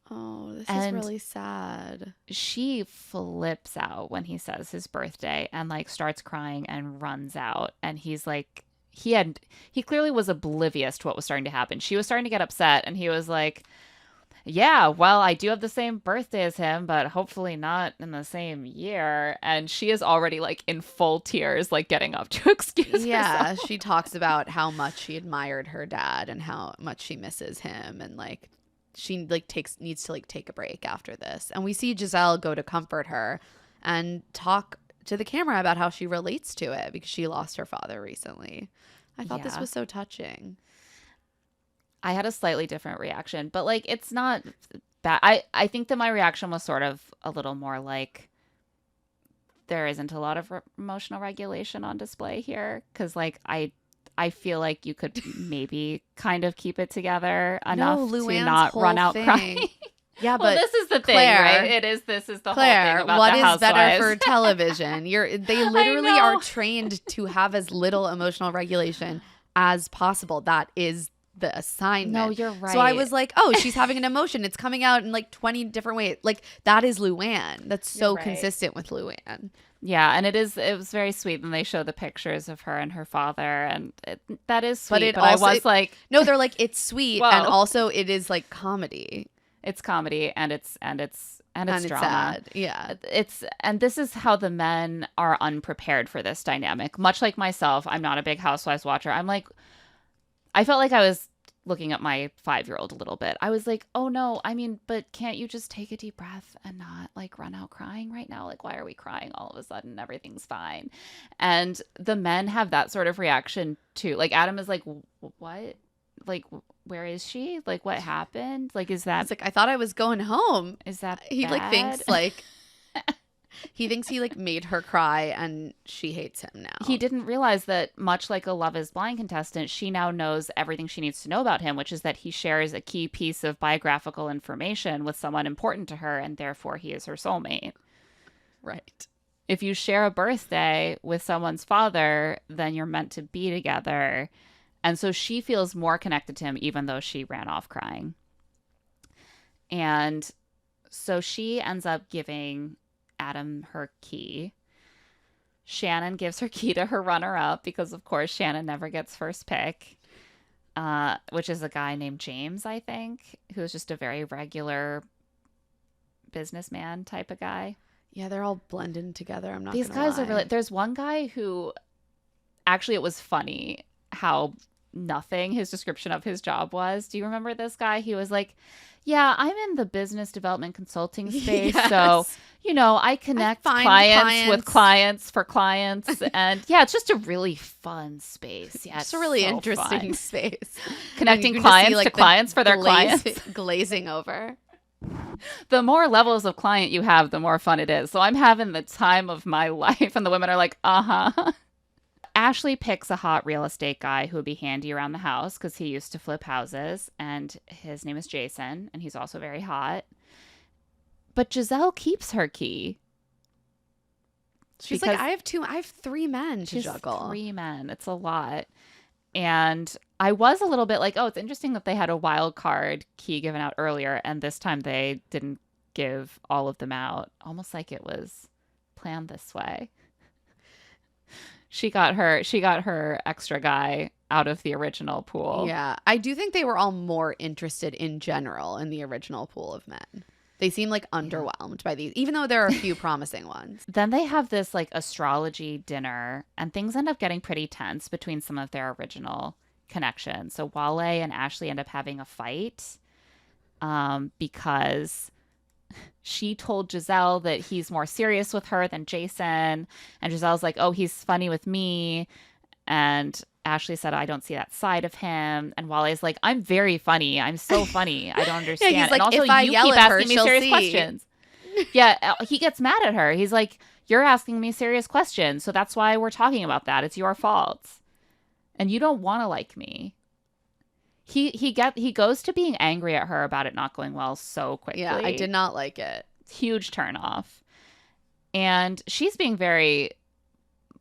Oh, this is And really sad. She flips out when he says his birthday and like starts crying and runs out. And he's like, he clearly was oblivious to what was starting to happen. She was starting to get upset and he was like, yeah, well, I do have the same birthday as him, but hopefully not in the same year. And she is already like in full tears, like getting up to excuse herself. She talks about how much she admired her dad and how much she misses him, and like she like needs to like take a break after this. And we see Giselle go to comfort her and talk to the camera about how she relates to it because she lost her father recently. I thought this Yeah. was so touching. I had a slightly different reaction, but like it's not bad. I think that my reaction was sort of a little more like there isn't a lot of emotional regulation on display here, because like I feel like you could maybe kind of keep it together enough to Luann's not whole run out thing. crying. Yeah, Well, but this is the thing, Claire, right? This is the Claire, whole thing about what the is Housewives. better for television? They literally know. are trained to have as little emotional regulation as possible. That is the assignment. No, you're right. So I was like, oh, she's having an emotion. It's coming out in like 20 different ways. Like that is Luann. That's so You're right. consistent with Luann. Yeah, and it was very sweet. And they show the pictures of her and her father, and that is sweet. But I was like, no, they're like, it's sweet, Whoa. and also it is like comedy. it's comedy and it's drama. Sad. Yeah. And this is how the men are unprepared for this dynamic. Much like myself, I'm not a big Housewives watcher. I'm like, I felt like I was looking at my 5-year-old a little bit. I was like, oh no, I mean, but can't you just take a deep breath and not like run out crying right now? Like, why are we crying all of a sudden? Everything's fine. And the men have that sort of reaction too. Like Adam is like, what? Like, where is she? Like, what happened? Like, is that It's like, I thought I was going home. is that He like bad? thinks like he thinks he like made her cry and she hates him now. He didn't realize that, much like a Love is Blind contestant, she now knows everything she needs to know about him, which is that he shares a key piece of biographical information with someone important to her, and therefore he is her soulmate. Right. If you share a birthday with someone's father, then you're meant to be together. And so she feels more connected to him, even though she ran off crying. And so she ends up giving Adam her key. Shannon gives her key to her runner-up because, of course, Shannon never gets first pick, which is a guy named James, I think, who's just a very regular businessman type of guy. Yeah, they're all blended together. I'm not These gonna guys are lie. really... There's one guy who... Actually, it was funny how nothing his description of his job was. Do you remember this guy? He was like, yeah, I'm in the business development consulting space. Yes. So, you know, I connect find clients with clients. clients for clients. And yeah, it's just a really fun space. Yeah, It's a really so interesting fun. space. Connecting And you can just see, clients to the clients for their clients. glazing over. The more levels of client you have, the more fun it is. So I'm having the time of my life, and the women are like, uh-huh. Ashley picks a hot real estate guy who would be handy around the house because he used to flip houses, and his name is Jason, and he's also very hot. But Giselle keeps her key. She's like, I have 3 men to She's juggle. 3 men. It's a lot. And I was a little bit like, oh, it's interesting that they had a wild card key given out earlier, and this time they didn't give all of them out. Almost like it was planned this way. She got her extra guy out of the original pool. Yeah, I do think they were all more interested in general in the original pool of men. They seem like underwhelmed by these, even though there are a few promising ones. Then they have this like astrology dinner, and things end up getting pretty tense between some of their original connections. So Wale and Ashley end up having a fight because she told Giselle that he's more serious with her than Jason. And Giselle's like, oh, he's funny with me. And Ashley said, I don't see that side of him. And Wale's like, I'm very funny. I'm so funny. I don't understand. He's like, and also, if I you yell keep at her, asking me she'll serious see. questions. Yeah, he gets mad at her. He's like, you're asking me serious questions. So that's why we're talking about that. It's your fault. And you don't want to like me. He goes to being angry at her about it not going well so quickly. Yeah, I did not like it. Huge turnoff. And she's being very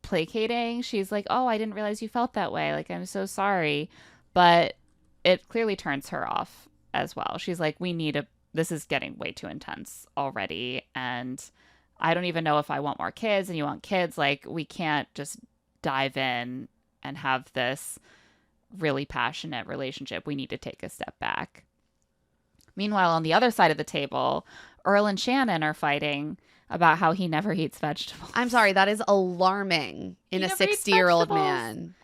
placating. She's like, oh, I didn't realize you felt that way. Like, I'm so sorry. But it clearly turns her off as well. She's like, this is getting way too intense already. And I don't even know if I want more kids and you want kids. Like, we can't just dive in and have this really passionate relationship. We need to take a step back. Meanwhile, on the other side of the table, Earl and Shannon are fighting about how he never eats vegetables. I'm sorry, that is alarming in a never eats 60-year-old vegetables. man.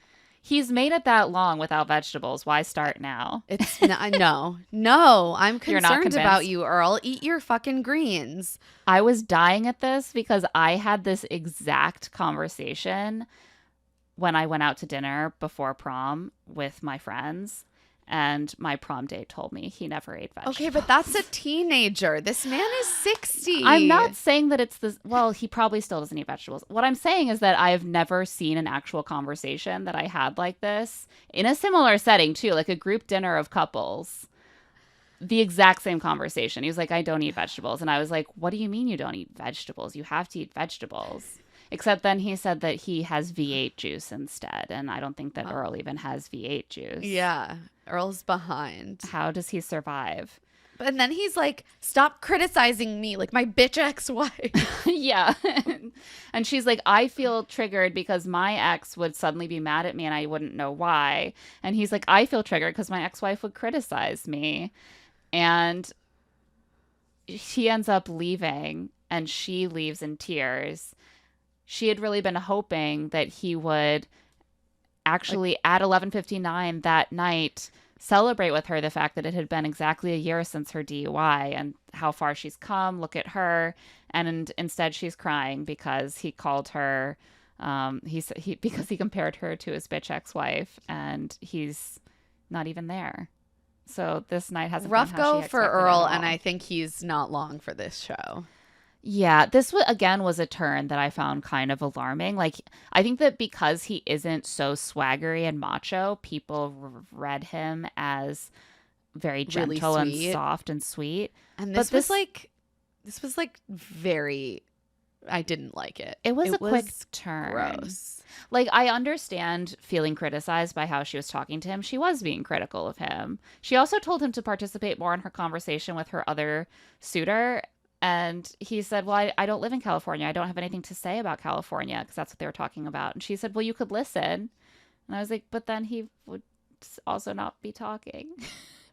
He's made it that long without vegetables. Why start now? It's no, I'm You're not concerned about convinced? you, Earl. Eat your fucking greens. I was dying at this because I had this exact conversation when I went out to dinner before prom with my friends, and my prom date told me he never ate vegetables. Okay, but that's a teenager. This man is 60. I'm not saying that it's this. Well, he probably still doesn't eat vegetables. What I'm saying is that I've never seen an actual conversation that I had like this in a similar setting too, like a group dinner of couples. The exact same conversation. He was like, I don't eat vegetables. And I was like, what do you mean you don't eat vegetables? You have to eat vegetables. Except then he said that he has V8 juice instead. And I don't think that Earl even has V8 juice. Yeah, Earl's behind. How does he survive? And then he's like, stop criticizing me, like my bitch ex-wife. Yeah. And she's like, I feel triggered because my ex would suddenly be mad at me and I wouldn't know why. And he's like, I feel triggered because my ex-wife would criticize me. And he ends up leaving and she leaves in tears. She had really been hoping that he would actually at 11:59 that night celebrate with her the fact that it had been exactly a year since her DUI and how far she's come. Look at her. And instead she's crying because he called her, because he compared her to his bitch ex-wife and he's not even there. So this night hasn't Rough been how go she for expected it Earl, at and all. I think he's not long for this show. Yeah, this again was a turn that I found kind of alarming. Like, I think that because he isn't so swaggery and macho, people read him as very Really gentle and sweet. soft and sweet. And But this was like very, I didn't like it. It was a quick turn. Gross. Like, I understand feeling criticized by how she was talking to him. She was being critical of him. She also told him to participate more in her conversation with her other suitor. And he said, well, I don't live in California. I don't have anything to say about California because that's what they were talking about. And she said, well, you could listen. And I was like, but then he would also not be talking.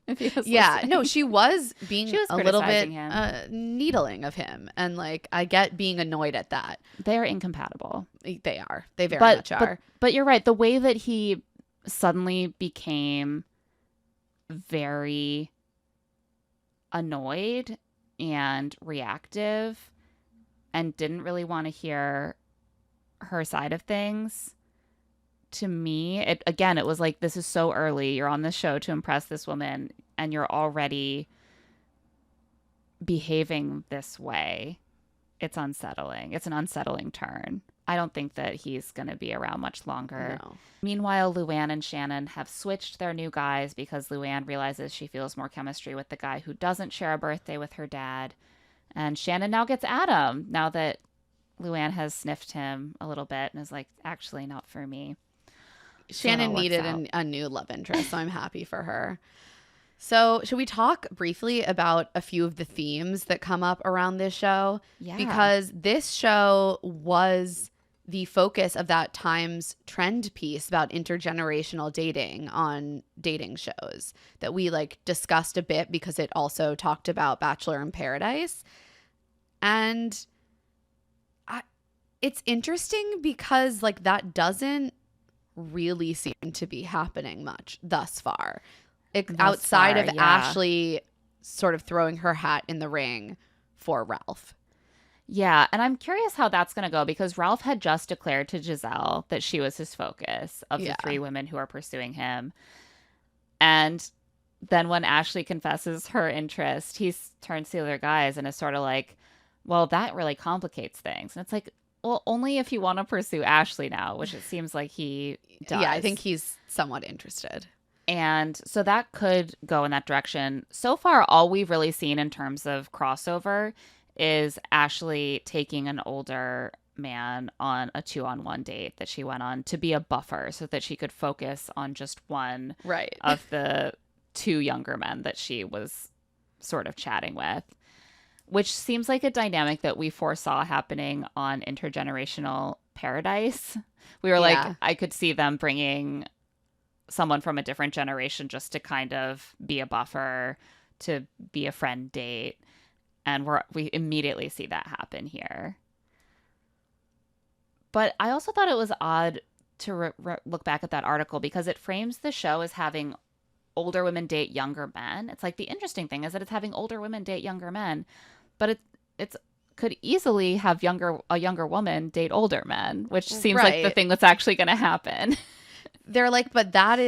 If he was listening. No, she was being She was a little bit criticizing him. needling of him. And like, I get being annoyed at that. They are incompatible. They are. They very But much are. But you're right. The way that he suddenly became very annoyed and reactive and didn't really want to hear her side of things, to me, it was like, this is so early. You're on this show to impress this woman and you're already behaving this way, it's unsettling. It's an unsettling turn. I don't think that he's going to be around much longer. No. Meanwhile, Luann and Shannon have switched their new guys because Luann realizes she feels more chemistry with the guy who doesn't share a birthday with her dad. And Shannon now gets Adam now that Luann has sniffed him a little bit and is like, actually not for me. Shannon needed a new love interest, so I'm happy for her. So should we talk briefly about a few of the themes that come up around this show? Yeah. Because this show was the focus of that Times trend piece about intergenerational dating on dating shows that we like discussed a bit because it also talked about Bachelor in Paradise. And it's interesting because like that doesn't really seem to be happening much thus far. Outside of Ashley sort of throwing her hat in the ring for Ralph. Yeah, and I'm curious how that's going to go because Ralph had just declared to Giselle that she was his focus of the three women who are pursuing him. And then when Ashley confesses her interest, he turns to the other guys and is sort of like, well, that really complicates things. And it's like, well, only if you want to pursue Ashley now, which it seems like he does. Yeah, I think he's somewhat interested. And so that could go in that direction. So far, all we've really seen in terms of crossover is Ashley taking an older man on a 2-on-1 date that she went on to be a buffer so that she could focus on just one of the two younger men that she was sort of chatting with, which seems like a dynamic that we foresaw happening on Intergenerational Paradise. We were like, I could see them bringing someone from a different generation just to kind of be a buffer, to be a friend date. And we immediately see that happen here. But I also thought it was odd to look back at that article because it frames the show as having older women date younger men. It's like the interesting thing is that it's having older women date younger men, but it's could easily have a younger woman date older men, which seems like the thing that's actually going to happen. They're like, but that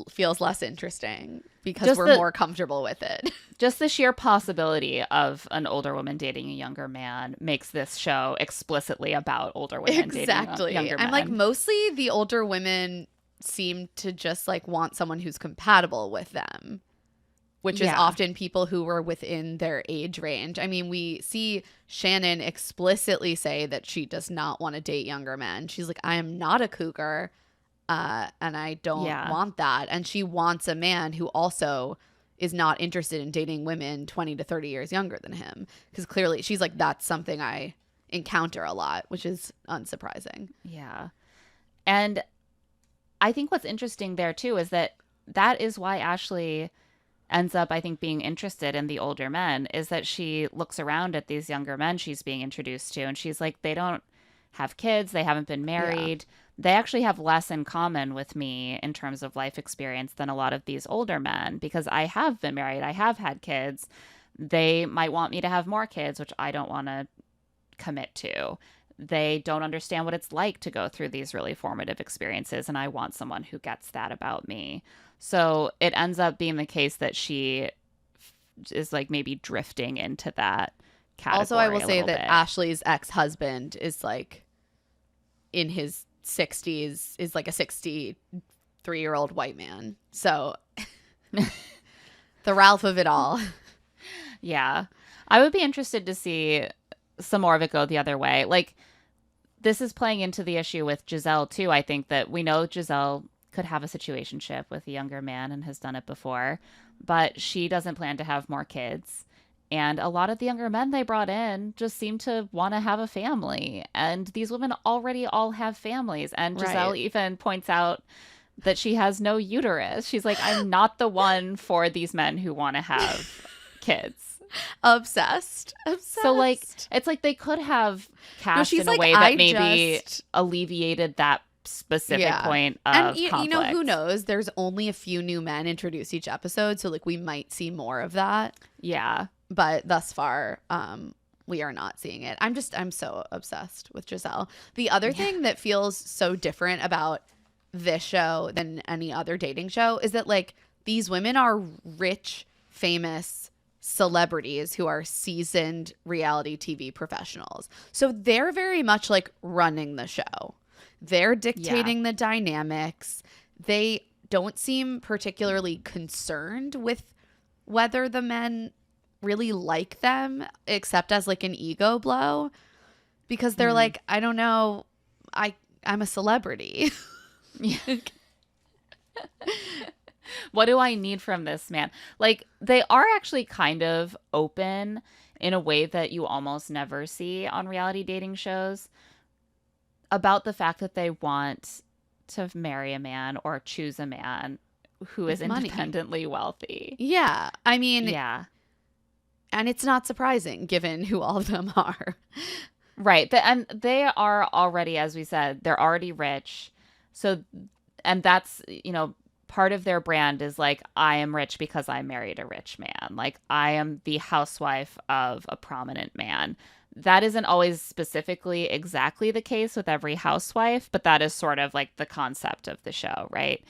feels less interesting because we're more comfortable with it. Just the sheer possibility of an older woman dating a younger man makes this show explicitly about older women dating younger men. And like mostly the older women seem to just like want someone who's compatible with them, which is often people who were within their age range. I mean, we see Shannon explicitly say that she does not want to date younger men. She's like, I am not a cougar. And I don't want that. And she wants a man who also is not interested in dating women 20 to 30 years younger than him. Because clearly she's like, that's something I encounter a lot, which is unsurprising. Yeah. And I think what's interesting there too is that is why Ashley ends up, I think, being interested in the older men, is that she looks around at these younger men she's being introduced to and she's like, they don't have kids, they haven't been married. They actually have less in common with me in terms of life experience than a lot of these older men because I have been married. I have had kids. They might want me to have more kids, which I don't want to commit to. They don't understand what it's like to go through these really formative experiences, and I want someone who gets that about me. So it ends up being the case that she is like maybe drifting into that category. Also, I will say that bit. Ashley's ex-husband is like in his 60s, is like a 63-year-old white man. So the Ralph of it all. Yeah. I would be interested to see some more of it go the other way. Like, this is playing into the issue with Giselle too. I think that we know Giselle could have a situationship with a younger man and has done it before, but she doesn't plan to have more kids. And a lot of the younger men they brought in just seem to want to have a family. And these women already all have families. And Giselle even points out that she has no uterus. She's like, I'm not the one for these men who want to have kids. Obsessed. So, like, it's like they could have cast in a way that maybe alleviated that specific point of and you conflict. know, who knows? There's only a few new men introduced each episode. So, like, we might see more of that. Yeah. But thus far, we are not seeing it. I'm so obsessed with Giselle. The other thing that feels so different about this show than any other dating show is that like these women are rich, famous celebrities who are seasoned reality TV professionals. So they're very much like running the show. They're dictating the dynamics. They don't seem particularly concerned with whether the men really like them, except as like an ego blow, because they're like, I don't know, I'm a celebrity. What do I need from this man? Like, they are actually kind of open in a way that you almost never see on reality dating shows about the fact that they want to marry a man or choose a man who is With money. independently wealthy. Yeah. I mean, Yeah. and it's not surprising given who all of them are. Right. And they are already, as we said, they're already rich. So, and that's, part of their brand is like, I am rich because I married a rich man. Like, I am the housewife of a prominent man. That isn't always specifically exactly the case with every housewife, but that is sort of like the concept of the show, right?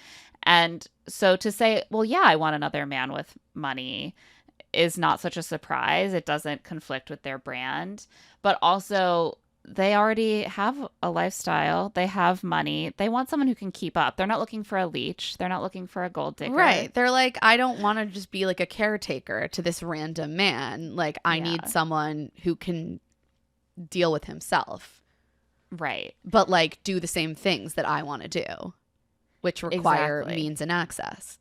And so to say, well, yeah, I want another man with money is not such a surprise. It doesn't conflict with their brand. But also, they already have a lifestyle. They have money. They want someone who can keep up. They're not looking for a leech. They're not looking for a gold digger. Right. They're like, I don't want to just be like a caretaker to this random man. Like, I need someone who can deal with himself. Right. But like do the same things that I want to do, which require means and access.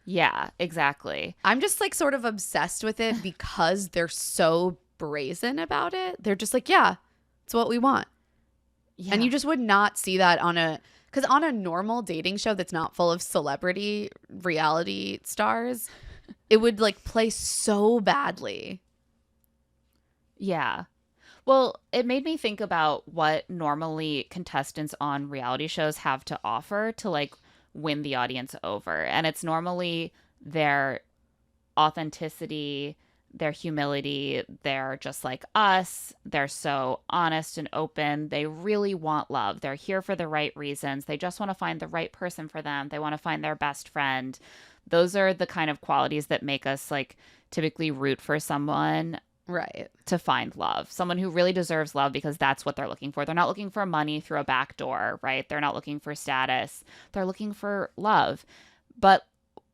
Yeah, exactly. I'm just like sort of obsessed with it because they're so brazen about it. They're just like, yeah, it's what we want. Yeah. And you just would not see that because on a normal dating show that's not full of celebrity reality stars, it would like play so badly. Yeah. Well, it made me think about what normally contestants on reality shows have to offer to like win the audience over. And it's normally their authenticity, their humility. They're just like us. They're so honest and open. They really want love. They're here for the right reasons. They just want to find the right person for them. They want to find their best friend. Those are the kind of qualities that make us like typically root for someone. Right. To find love, someone who really deserves love because that's what they're looking for. They're not looking for money through a back door, right? They're not looking for status. They're looking for love. But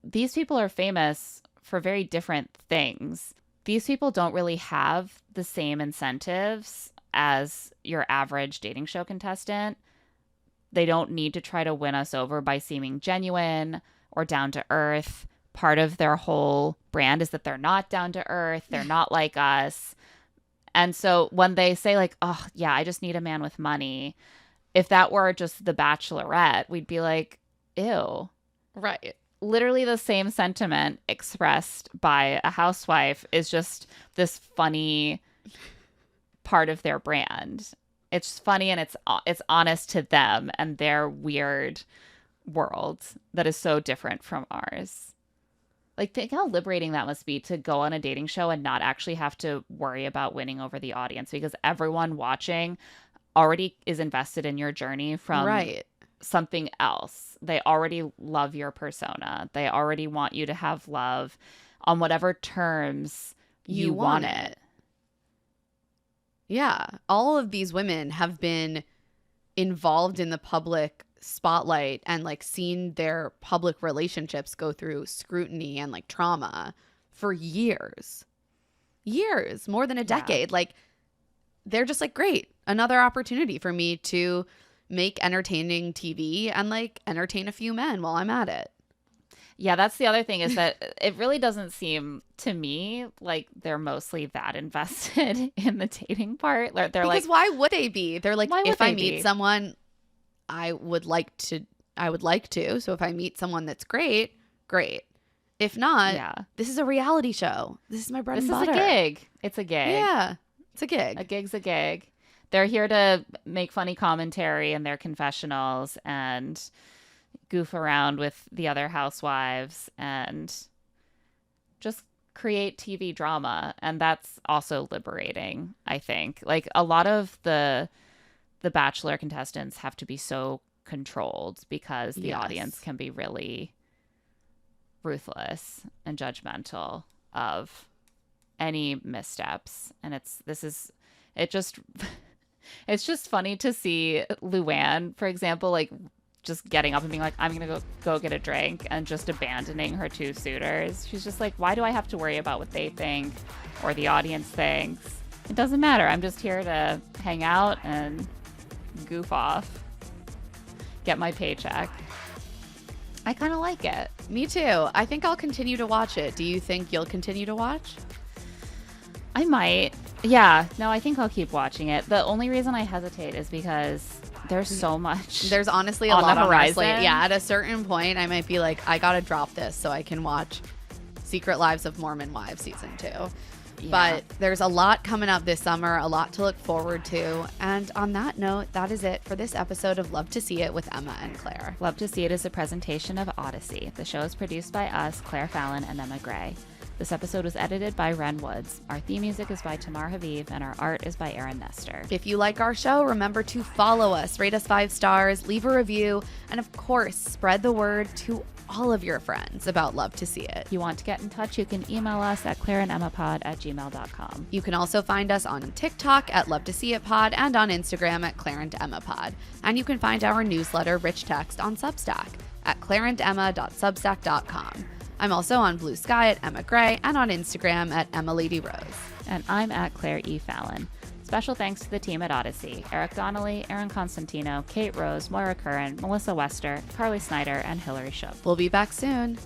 these people are famous for very different things. These people don't really have the same incentives as your average dating show contestant. They don't need to try to win us over by seeming genuine or down to earth. Part of their whole brand is that they're not down to earth. They're not like us. And so when they say like, oh, yeah, I just need a man with money. If that were just The Bachelorette, we'd be like, ew. Right. Literally the same sentiment expressed by a housewife is just this funny part of their brand. It's funny and it's honest to them and their weird world that is so different from ours. Like, think how liberating that must be to go on a dating show and not actually have to worry about winning over the audience because everyone watching already is invested in your journey from something else. They already love your persona. They already want you to have love on whatever terms you want it. Yeah. All of these women have been involved in the public spotlight and like seen their public relationships go through scrutiny and like trauma for years, more than a decade. Like, they're just like, great, another opportunity for me to make entertaining TV and like entertain a few men while I'm at it. Yeah, that's the other thing is that it really doesn't seem to me like they're mosely that invested in the dating part. They're because like, why would they be? They're like, if I meet be? someone I would like to. So if I meet someone that's great. If not, this is a reality show. This is my bread and butter. This is a gig. It's a gig. Yeah, it's a gig. A gig's a gig. They're here to make funny commentary in their confessionals and goof around with the other housewives and just create TV drama. And that's also liberating, I think. Like, a lot of the Bachelor contestants have to be so controlled because the audience can be really ruthless and judgmental of any missteps. And it just it's just funny to see Luann, for example, like just getting up and being like, I'm gonna go get a drink, and just abandoning her 2 suitors. She's just like, why do I have to worry about what they think or the audience thinks? It doesn't matter. I'm just here to hang out and goof off, get my paycheck. I kind of like it. Me too. I think I'll continue to watch it. Do you think you'll continue to watch? I might. Yeah. No, I think I'll keep watching it. The only reason I hesitate is because there's so much. There's honestly a on lot the on our horizon. slate. Yeah, at a certain point, I might be like, I gotta drop this so I can watch Secret Lives of Mormon Wives season 2. Yeah. But there's a lot coming up this summer, a lot to look forward to. And on that note, that is it for this episode of Love to See It with Emma and Claire. Love to See It is a presentation of Odyssey. The show is produced by us, Claire Fallon and Emma Gray. This episode was edited by Ren Woods. Our theme music is by Tamar Haviv, and our art is by Aaron Nestor. If you like our show, remember to follow us, rate us 5 stars, leave a review, and of course, spread the word to all of your friends about Love to See It. If you want to get in touch, you can email us at claireandemmapod@gmail.com. You can also find us on TikTok at Love to See It Pod and on Instagram at Claire and Emma Pod. And you can find our newsletter, Rich Text, on Substack at claireandemma.substack.com. I'm also on Blue Sky at Emma Gray and on Instagram at Emma Lady Rose. And I'm at Claire E. Fallon. Special thanks to the team at Odyssey: Eric Donnelly, Aaron Constantino, Kate Rose, Moira Curran, Melissa Wester, Carly Snyder, and Hillary Shub. We'll be back soon.